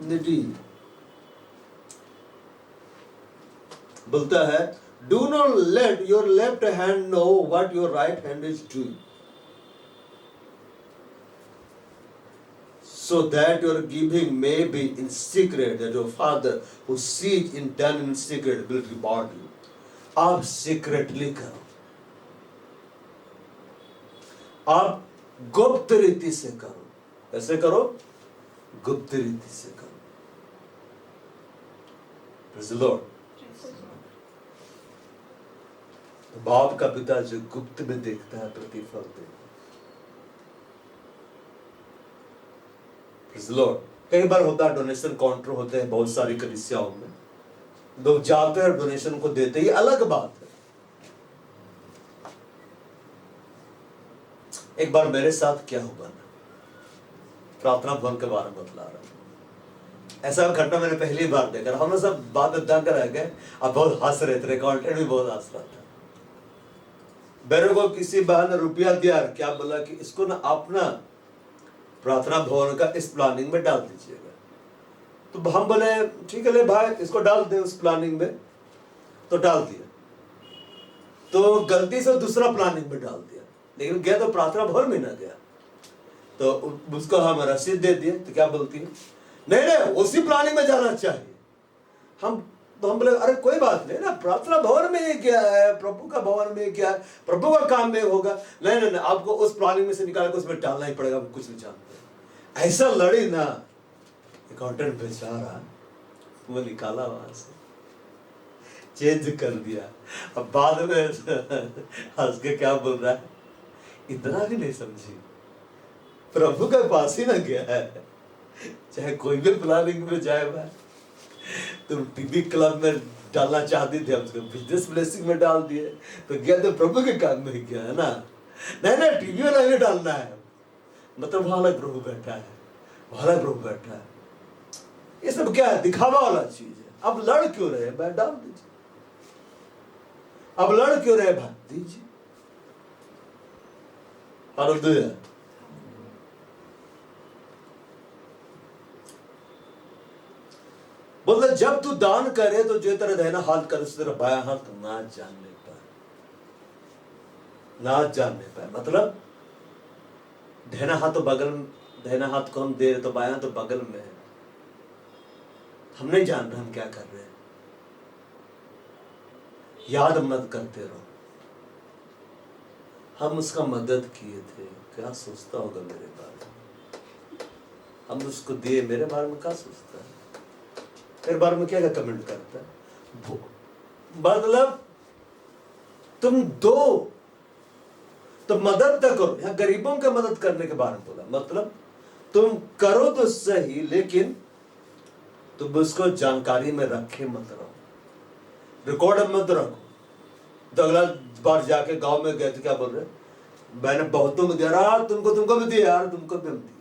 needy, बोलता है, do not let your left hand know what your right hand is doing, so that your giving may be in secret, that your Father who sees in done in secret will reward you. आप secretly करो, आप गुप्त रीति से करो. कैसे करो? गुप्त रीति से करो. Praise the Lord. बाप का पिता जो गुप्त में देखता है प्रतिफल देता है. Praise the Lord. कई बार होता है डोनेशन काउंटर होते हैं बहुत सारी कलीसियाओं में, लोग जाते हैं डोनेशन को देते, ये अलग बात है. एक बार मेरे साथ क्या हुआ ना, प्रार्थना भवन के बारे में बतला रहा हूं. ऐसा घटना मैंने पहली बार देखा. हम सब बात दंग रह गए, अब बहुत हंस रहे थे, कंटेंट भी बहुत हंस रहा था. मेरे को किसी बहन ने रुपया दिया, क्या बोला कि इसको ना अपना प्रार्थना भवन का इस प्लानिंग में डाल दीजिएगा. तो हम बोले ठीक है ले भाई, इसको डाल दे उस प्लानिंग में. तो डाल दिया. तो गलती से दूसरा प्लानिंग में डाल दिया, लेकिन गया तो प्रार्थना भवन में ना गया. तो उसको हम रसीद दे दिए. तो क्या बोलती है, नहीं नहीं उसी प्लानिंग में जाना चाहिए. हम बोले अरे कोई बात नहीं ना, प्रार्थना भवन में ही क्या है, प्रभु का भवन में क्या है, प्रभु का काम में होगा. नहीं नहीं आपको उस प्लानिंग में से निकाल कर उसमें डालना ही पड़ेगा, कुछ नहीं जानते. ऐसा लड़ी ना, अकाउंटेंट बेचारा वो निकाला वहां से, चेंज कर दिया. अब बाद में हंस के क्या बोल रहा है, इतना भी नहीं समझी, प्रभु के पास ही ना गया है. चाहे कोई भी प्लानिंग में जाए भाई, तुम टीवी क्लब में डालना चाहती थी, हम उसको बिजनेस ब्लेसिंग में डाल दिए. तो गया तो प्रभु के काम में ही गया है ना. नहीं नहीं टीवी में नहीं डालना है, मतलब वहां प्रभु बैठा है, वहां प्रभु बैठा है. ये सब क्या है, दिखावा वाला चीज है. अब लड़ क्यों रहे भाई, डाल दीजिए. अब लड़ क्यों रहे भाई, दीजिए. हालेलुया. बोलते जब तू दान करे तो जो तेरा दाहिना हाथ करे उस तेरा बायां हाथ ना जानने पाए, ना जानने पाए. मतलब दाहिना हाथ तो बगल में, दाहिना हाथ को हम दे रहे तो बायां तो बगल में है, हम नहीं जान रहे हम क्या कर रहे हैं. याद मत करते रहो, हम उसका मदद किए थे, क्या सोचता होगा मेरे बारे में. हम उसको दिए, मेरे बारे में क्या सोचता है, मेरे बारे में क्या कमेंट करता है. मतलब तुम दो तो मदद तो करो. यहाँ गरीबों की मदद करने के बारे में बोला, मतलब तुम करो तो सही, लेकिन तुम उसको जानकारी में रखे मत रहो, रिकॉर्ड मत रखो. तो अगला बार जाके गांव में गए तो क्या बोल रहे, मैंने बहुतों को दिया, तुमको भी दिया यार, तुमको भी हम दिया.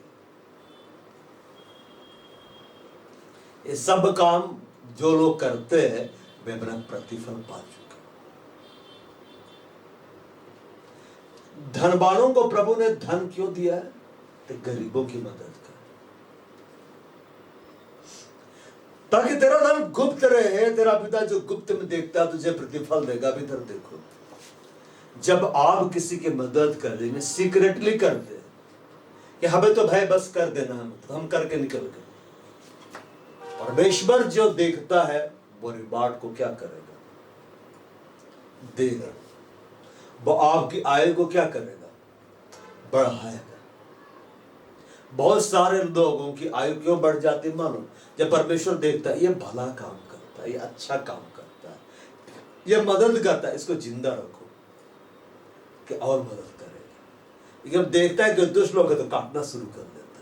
ये सब काम जो लोग करते हैं वे अपना प्रतिफल पा चुके. धनवानों को प्रभु ने धन क्यों दिया है, तो गरीबों की मदद कर, ताकि तेरा धन गुप्त रहे. तेरा पिता जो गुप्त में देखता है तुझे प्रतिफल देगा. भी इधर देखो, जब आप किसी की मदद कर देंगे, सीक्रेटली करते कि हमें तो भाई बस कर देना, हम करके निकल गए. परमेश्वर जो देखता है वो रिवार्ड को क्या करेगा, देगा. वो आपकी आयु को क्या करेगा, बढ़ाएगा. बहुत सारे लोगों की आयु क्यों बढ़ जाती है मानो, जब परमेश्वर देखता है ये भला काम करता है, ये अच्छा काम करता है, ये मदद करता है, इसको जिंदा रखो कि और मदद करेगा. लेकिन देखता है कि दुष्ट लोग है तो काटना शुरू कर देता है.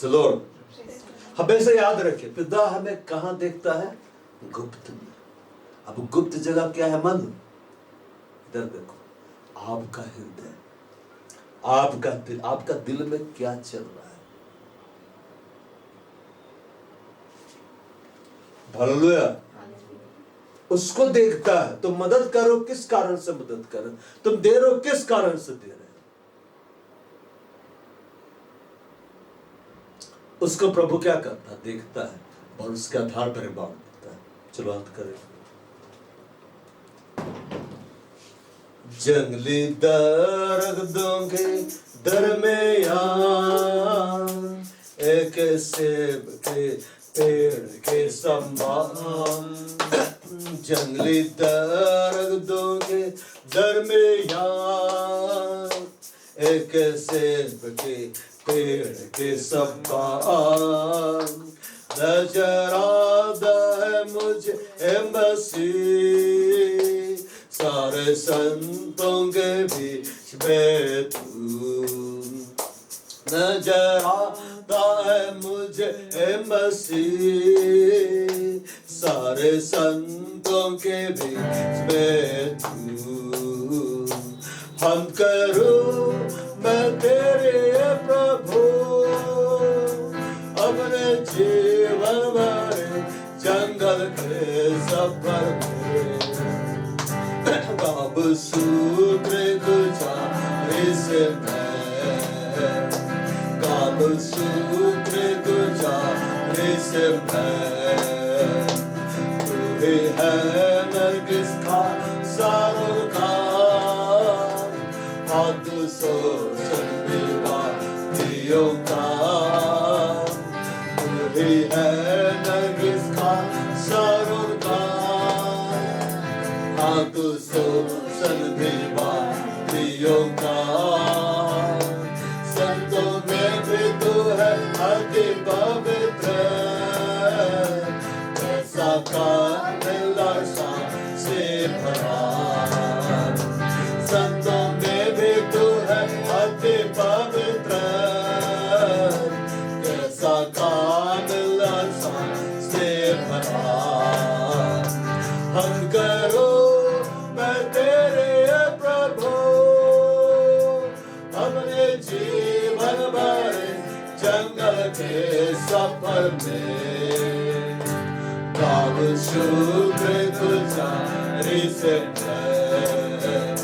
लॉर्ड हमेशा याद रखिए, पिता हमें कहां देखता है, गुप्त में. अब गुप्त जगह क्या है, मन. इधर देखो, आपका हृदय, आपका दिल में क्या चल रहा है. हालेलुया. उसको देखता है. तुम मदद करो किस कारण से मदद करो, तुम दे रहे हो किस कारण से दे रहे हो, उसको प्रभु क्या करता है, देखता है और उसके आधार पर रिवार्ड देता है. चलो अंत करें. जंगली दरख्तों के दरमियान एक सेब के पेड़ के समान, जंगली दरख्तों के दरमियान एक सेब के पेड़ के समान, नजर आता है मुझे मसीह, सारे संतों के बीच में तू, नजर आता है मुझे मसीह, सारे संतों के बीच में तू। हम करूं मैं तेरे प्रभु अपने जीवन भरे जंगल के सफर में, कब सूत्र गुजारे से मैं, कब सूत्र गुजारे से मैं, तू ही है नरगिस का सारों का, हाथ सो संदीवा दियों का, तू ही है नरगिस का सारों का, हाथ सो संदीवा दियों का, संतों में भी तू है अति पवित्र, ऐसा कामिल आशा से भरा, संतों में भी तू है अति पवित्र, कैसा कामिल आशा से भरा। हम करो मैं तेरे प्रभु अपने जीवन भरे जंगल के सफर में, कब शुक्र गुजारी से मैं,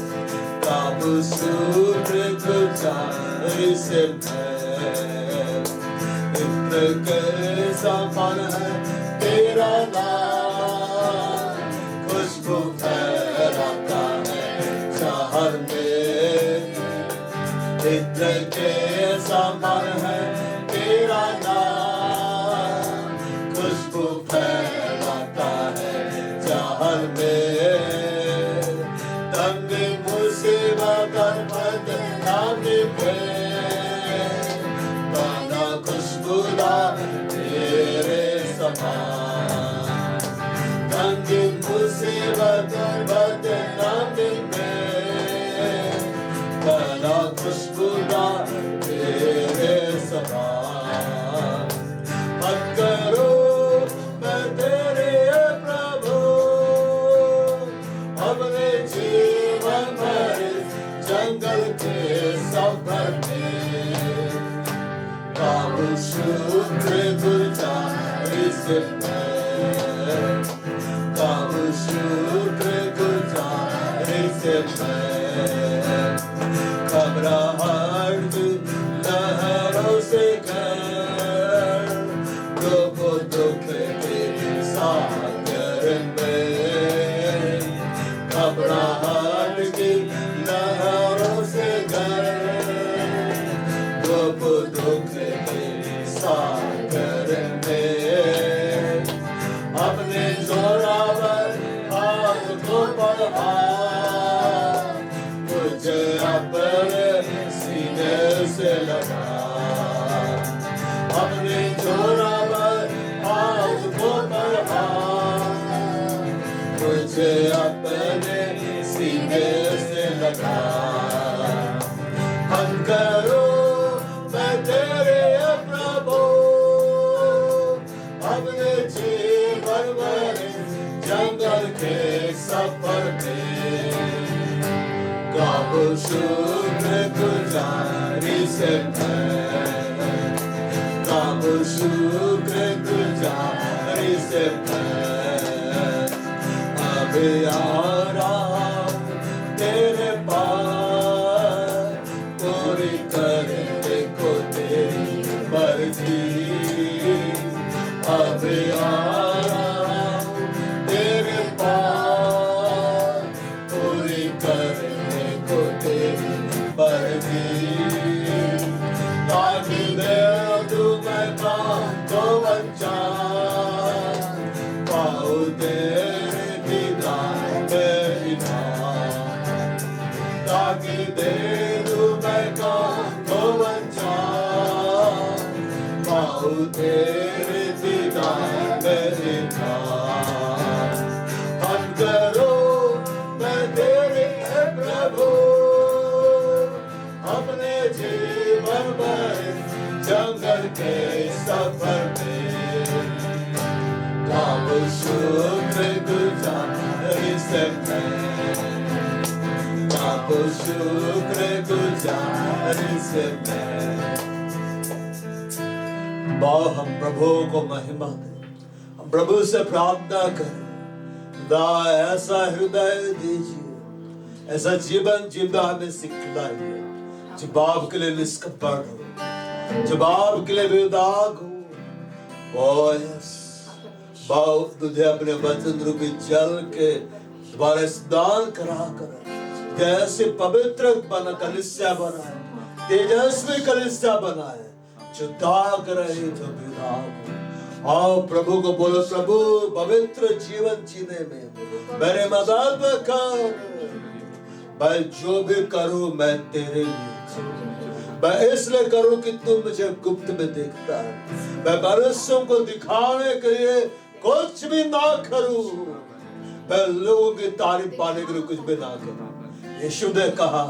कब शुक्र गुजारी से मैं, इत्र के समान है तेरा नाम, खुशबू फैलाता है शहर में, इत्र के समान है तेरा नाम, खुशबू फैलाता है शहर में, तंग मुसीबत बदनामी पे, बना खुशबूदार तेरे समान, तंग मुसीबत बदनामी पे, बना खुशबूदार तेरे समान। हम करो मैं तेरे प्रभु अपने जीवन भरे जंगल के सफर में, कब शुक्र गुजारी से मैं, कब शुक्र गुजारी से मैं, घबराहट लहरों से घर, दुख के सागर में, घबराहट की लहरों से घर, दुख के सागर में, अपने जोरावर हाथ को बढ़ा, मुझे अपने सीने से लगा, अपने जोरावर हाथ को बढ़ा, मुझे अपने सीने से लगा। हम करो मैं तेरे प्रभु अपने जीवन भरे जंगल के सफर में, कब शुक्र गुजारी से मैं, कब शुक्र गुजारी से मैं, अब आ रहा तेरे पास, पूरी करने को तेरी मर्जी, अब आ रहा तेरे पास, पूरी करने को तेरी मर्जी, अनजान, पाओ तेरे दीदार में इनाम, ताकि दे दूं मैं को अनजान, पाओ तेरे दीदार में इनाम। हम करो मैं तेरे प्रभु, अपने जीवन में जंगल के सफर में, कब शुक्र गुजारी से मैं, कब शुक्र गुजारी से मैं। बाओ हम प्रभु को महिमा दें, हम प्रभु से प्रार्थना करें, खुदा ऐसा हृदय दीजिए, ऐसा जीवन जीना हमें सिखलाइए, जो बाप के लिए निष्कपट हो, जो बाप के लिए बेदाग हो। यस बाप तुझे अपने वचन रूपी जल के द्वारा स्नान करा कर जैसे पवित्र बना कलीसिया बनाए, तेजस्वी कलीसिया बनाए, जो दाग रहे जो बेदाग हो। आओ प्रभु को बोलो, प्रभु पवित्र जीवन जीने में मेरे मदद कर। मैं जो भी करूं मैं तेरे लिए, मैं इसलिए करूं कि तू मुझे गुप्त में देखता है। मैं मनुष्यों को दिखाने के लिए कुछ भी ना करूं, मैं लोगों की तारीफ पाने के लिए कुछ भी ना करूं। यीशु ने कहा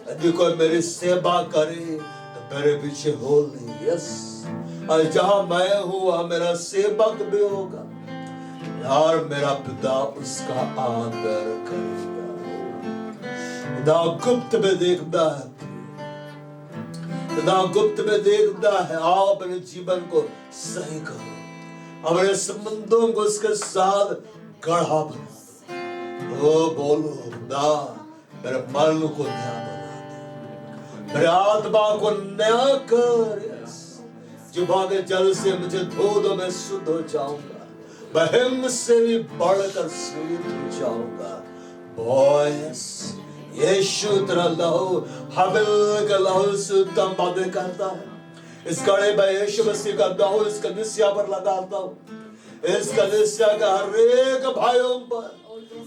यदि कोई मेरी सेवा करे तो मेरे पीछे हो नहीं। यस, और जहां मैं हूं वहां मेरा सेवक भी होगा, यार मेरा पिता उसका आदर करेगा। पिता गुप्त में देखता है, पिता गुप्त में देखता है। आओ अपने जीवन को सही करो, अपने संबंधों को उसके साथ गढ़ा बना दो। बोलो खुदा मेरे मन को नया बना दे, मेरे आत्मा को नया कर। जुबा के जल से मुझे धो दो, मैं शुद्ध हो जाऊंगा, मैं हिम से भी बढ़कर शुद्ध हो जाऊंगा। बॉयस यीशु तेरा लहू हाबिल का लहू से उत्तम बातें करता है। इस कड़े में यीशु मसीह का लहू इस कलीसिया पर लगाता हूँ, इस कलीसिया का हर एक भाइयों पर,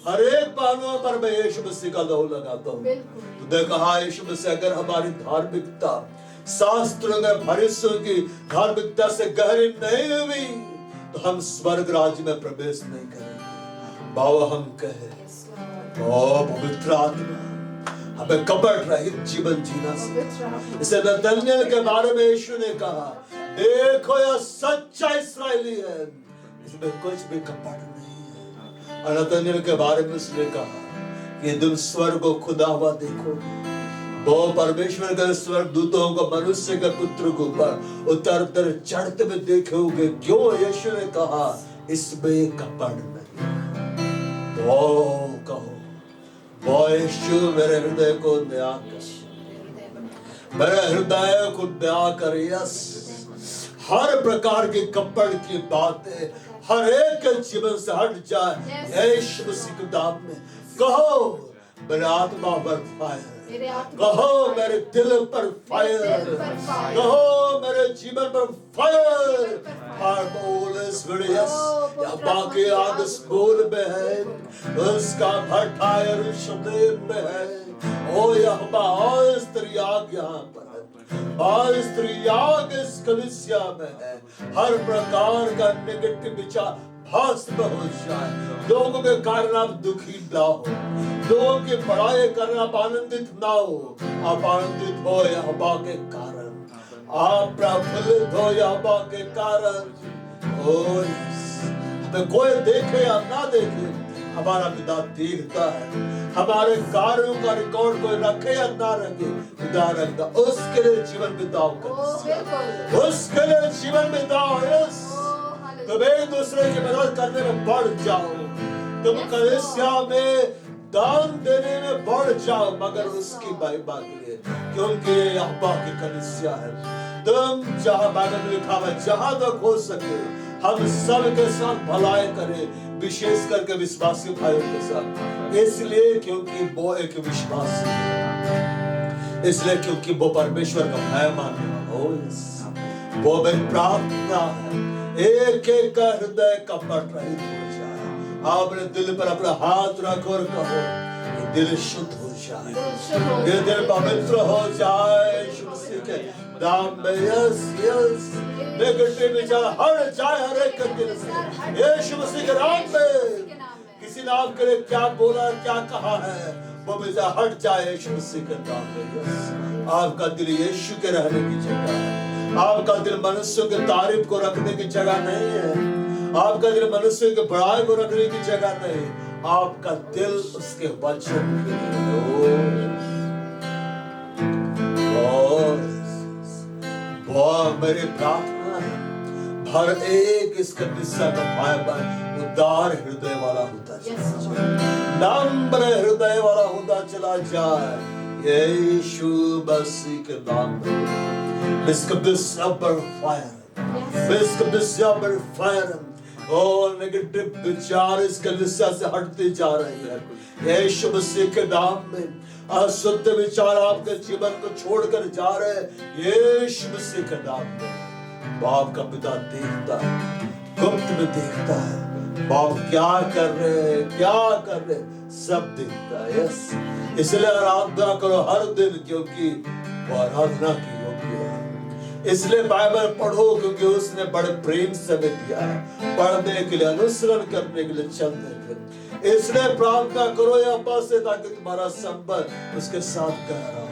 हर एक बहनों पर मैं यीशु मसीह का लहू लगाता हूँ। तुझे कहा यीशु मसीह अगर हमारी धार्मिकता शास्त्रों में फरीसियों की धार्मिकता से गहरी नहीं हुई तो हम स्वर्ग राज्य में प्रवेश नहीं करेंगे। बाबा हम कहे ओ पवित्र आत्मा हमें कपट रहित जीवन जीना सीखा। इसे नतन्याल के बारे में यीशु ने कहा, देखो यह सच्चा इस्राएली है, इसमें कुछ भी कपट नहीं है। और नतन्याल के बारे में उसने कहा कि तुम स्वर्ग को खुदा हुआ देखो, वो परमेश्वर के स्वर्ग दूतों को मनुष्य के पुत्र को ऊपर उतर उतर चढ़ते हुए देखोगे। क्यों? यीशु ने कहा इसमें कपट नहीं। वो कहो वो यीशु मेरे हृदय को नया कर, मेरे हृदय को नया कर। यस, हर प्रकार की कपट की बातें हर एक के जीवन से हट जाए। यीशु मसीह के नाम में कहो मेरे आत्मा पर फायर, कहो मेरे दिल पर फायर, कहो मेरे जीवन पर फायर। बाकी आग स्कूल में है, उसका भट्ठा यरूशलेम में है। ओ यहोवा, और स्त्री आग यहाँ पर है, और स्त्री आग इस कलीसिया में है। हर प्रकार का नेगेटिव विचार भस्म हो जाए। लोगों के कारण आप दुखी ना हो, लोगों की बड़ाई करना आप आनंदित ना हो, आप आनंदित हो यहोवा के कारण, आप प्रफुल्लित हो यहोवा के कारण। ओ हमें कोई देखे या ना देखे, हमारा पिता देखता है। हमारे कार्यों का रिकॉर्ड कोई रखे या ना रखे, पिता रखता। उसके लिए जीवन बिताओ, उसके लिए जीवन बिताओ। यस, तुम एक दूसरे की मदद करने में बढ़ जाओ, तुम कलीसिया में दान देने में बढ़ जाओ, मगर उसकी महिमा के लिए, क्योंकि ये यहोवा की कलीसिया है। तुम जहां बाइबल में लिखा है जहां तक हो सके हम सब के साथ भलाई करें, विशेष करके विश्वासी भाइयों के साथ। इसलिए क्योंकि वो एक विश्वासी है, इसलिए क्योंकि वो परमेश्वर का भय मानने वाला हो। वो मेरी प्रार्थना है एक एक का हृदय कपट रहित हो जाए। आपने दिल पर अपना हाथ रखो और कहो ये दिल शुद्ध हो जाए, ये दिल पवित्र हो जाए। यीशु मसीह के नाम में यस यस नेगेटिव विचार हट जाए हर एक के दिल से यीशु मसीह के नाम में। किसी ने आपके लिए क्या बोला क्या कहा है वो विचार हट जाए यीशु मसीह के नाम में। यस आपका दिल यीशु के रहने की जगह है। आपका दिल मनुष्यों के तारीफ को रखने की जगह नहीं है। आपका दिल मनुष्यों के बड़ाई को रखने की जगह नहीं। आपका दिल उसके वचन के लिए मेरी प्रार्थना है हर एक इस कलीसिया का भाई बहन उदार हृदय वाला होता चला जाए, नम्र हृदय वाला होता चला जाए यीशु मसीह के नाम में। और नेगेटिव विचार इस कलीसिया से हटते जा रहे हैं यीशु मसीह के नाम में। अशुद्ध विचार आपके जीवन को छोड़कर जा रहे हैं यीशु मसीह के नाम में। बाप का पिता देखता है, गुप्त में देखता है बाप क्या कर रहे हैं क्या कर रहे हैं, सब देखता है। यस इसलिए आराधना करो हर दिन क्योंकि वो आराधना की योग्य है। इसलिए बाइबल पढ़ो क्योंकि उसने बड़े प्रेम से हमें दिया है पढ़ने के लिए, अनुसरण करने के लिए, चलने के लिए। इसलिए प्रार्थना करो या अब्बा से ताकि तुम्हारा संबंध उसके साथ गहरा हो।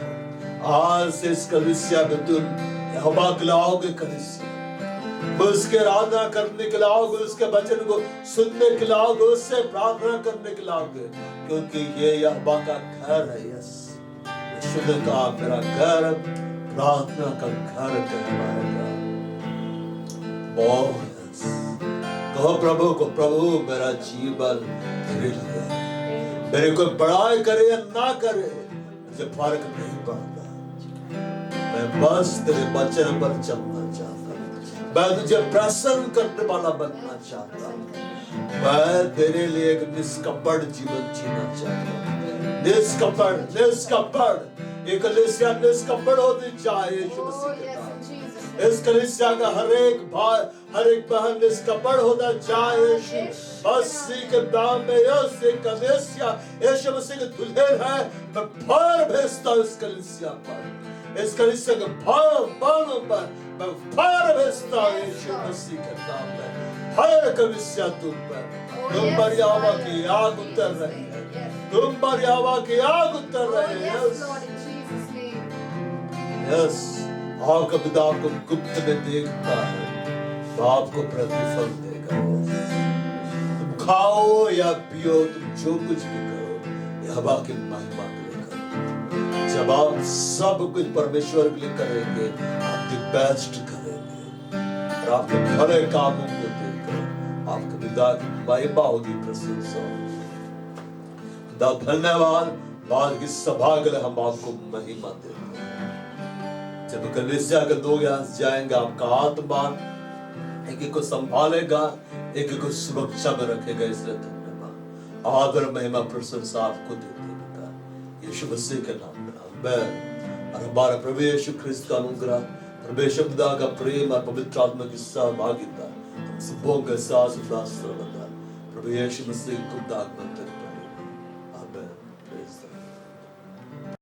आज से इस कलीसिया में तुम यहोवा के लिए आओगे, कलीसिया उसके आराधना करने के लिए आओगे, उसके वचन को सुनने के लिए आओगे, उससे प्रार्थना करने के लिए आओगे क्योंकि ये यहोवा का घर है। यस यीशु ने कहा मेरा घर प्रार्थना का घर कहलाएगा। कहो प्रभु को, प्रभु मेरा जीवन तेरे लिए है। मेरे कोई बड़ाई करे या ना करे मुझे फर्क नहीं पड़ता, मैं बस तेरे वचन पर चलना चाहता हूँ। मैं तुझे प्रसन्न करने वाला बनना चाहता हूँ। मैं तेरे लिए एक निष्कपट जीवन जीना चाहता हूँ। निष्कपट एक कलीसिया निष्कपट होती जाए यीशु मसीह के नाम। इस कलीसिया का हर एक भाई हर एक बहन निष्कपट होता जाए यीशु मसीह के नाम में। यह कलीसिया यीशु मसीह के दुल्हन है। मैं फायर भेजता हूँ इस कलीसिया पर, इस कलीसिया के बाणों पर मैं फायर भेजता हूँ यीशु मसीह के नाम में। फायर कलीसिया तुम पर, तुम पर यहोवा की आग उतर रही है, तुम पर यहोवा की आग उतर रही है। यस आपका पिता आपको गुप्त में देखता है तो आपको प्रतिफल देगा। तुम खाओ या पियो, तुम जो कुछ भी करो यहोवा की महिमा के लिए करो। जब आप सब कुछ परमेश्वर के लिए करेंगे आप द बेस्ट करेंगे और आपके भले कामों को देखकर आपके पिता की महिमा होगी, प्रशंसा होगी। पिता धन्यवाद, आज की सभा के लिए हम आपको महिमा देते हैं। जब कलीसिया के दो यहाँ जाएंगे आपका आत्मा एक एक को संभालेगा, एक एक को सुरक्षा में रखेगा। इसलिए धन्यवाद, आदर, महिमा, प्रशंसा आपको देते हैं यीशु मसीह के नाम में आमीन। और हमारा प्रभु यीशु ख्रिस्त का अनुग्रह, परमेश्वर पिता का प्रेम और पवित्र आत्मा की सहभागिता हम सबों के साथ प्रभु यीशु मसीह को दाग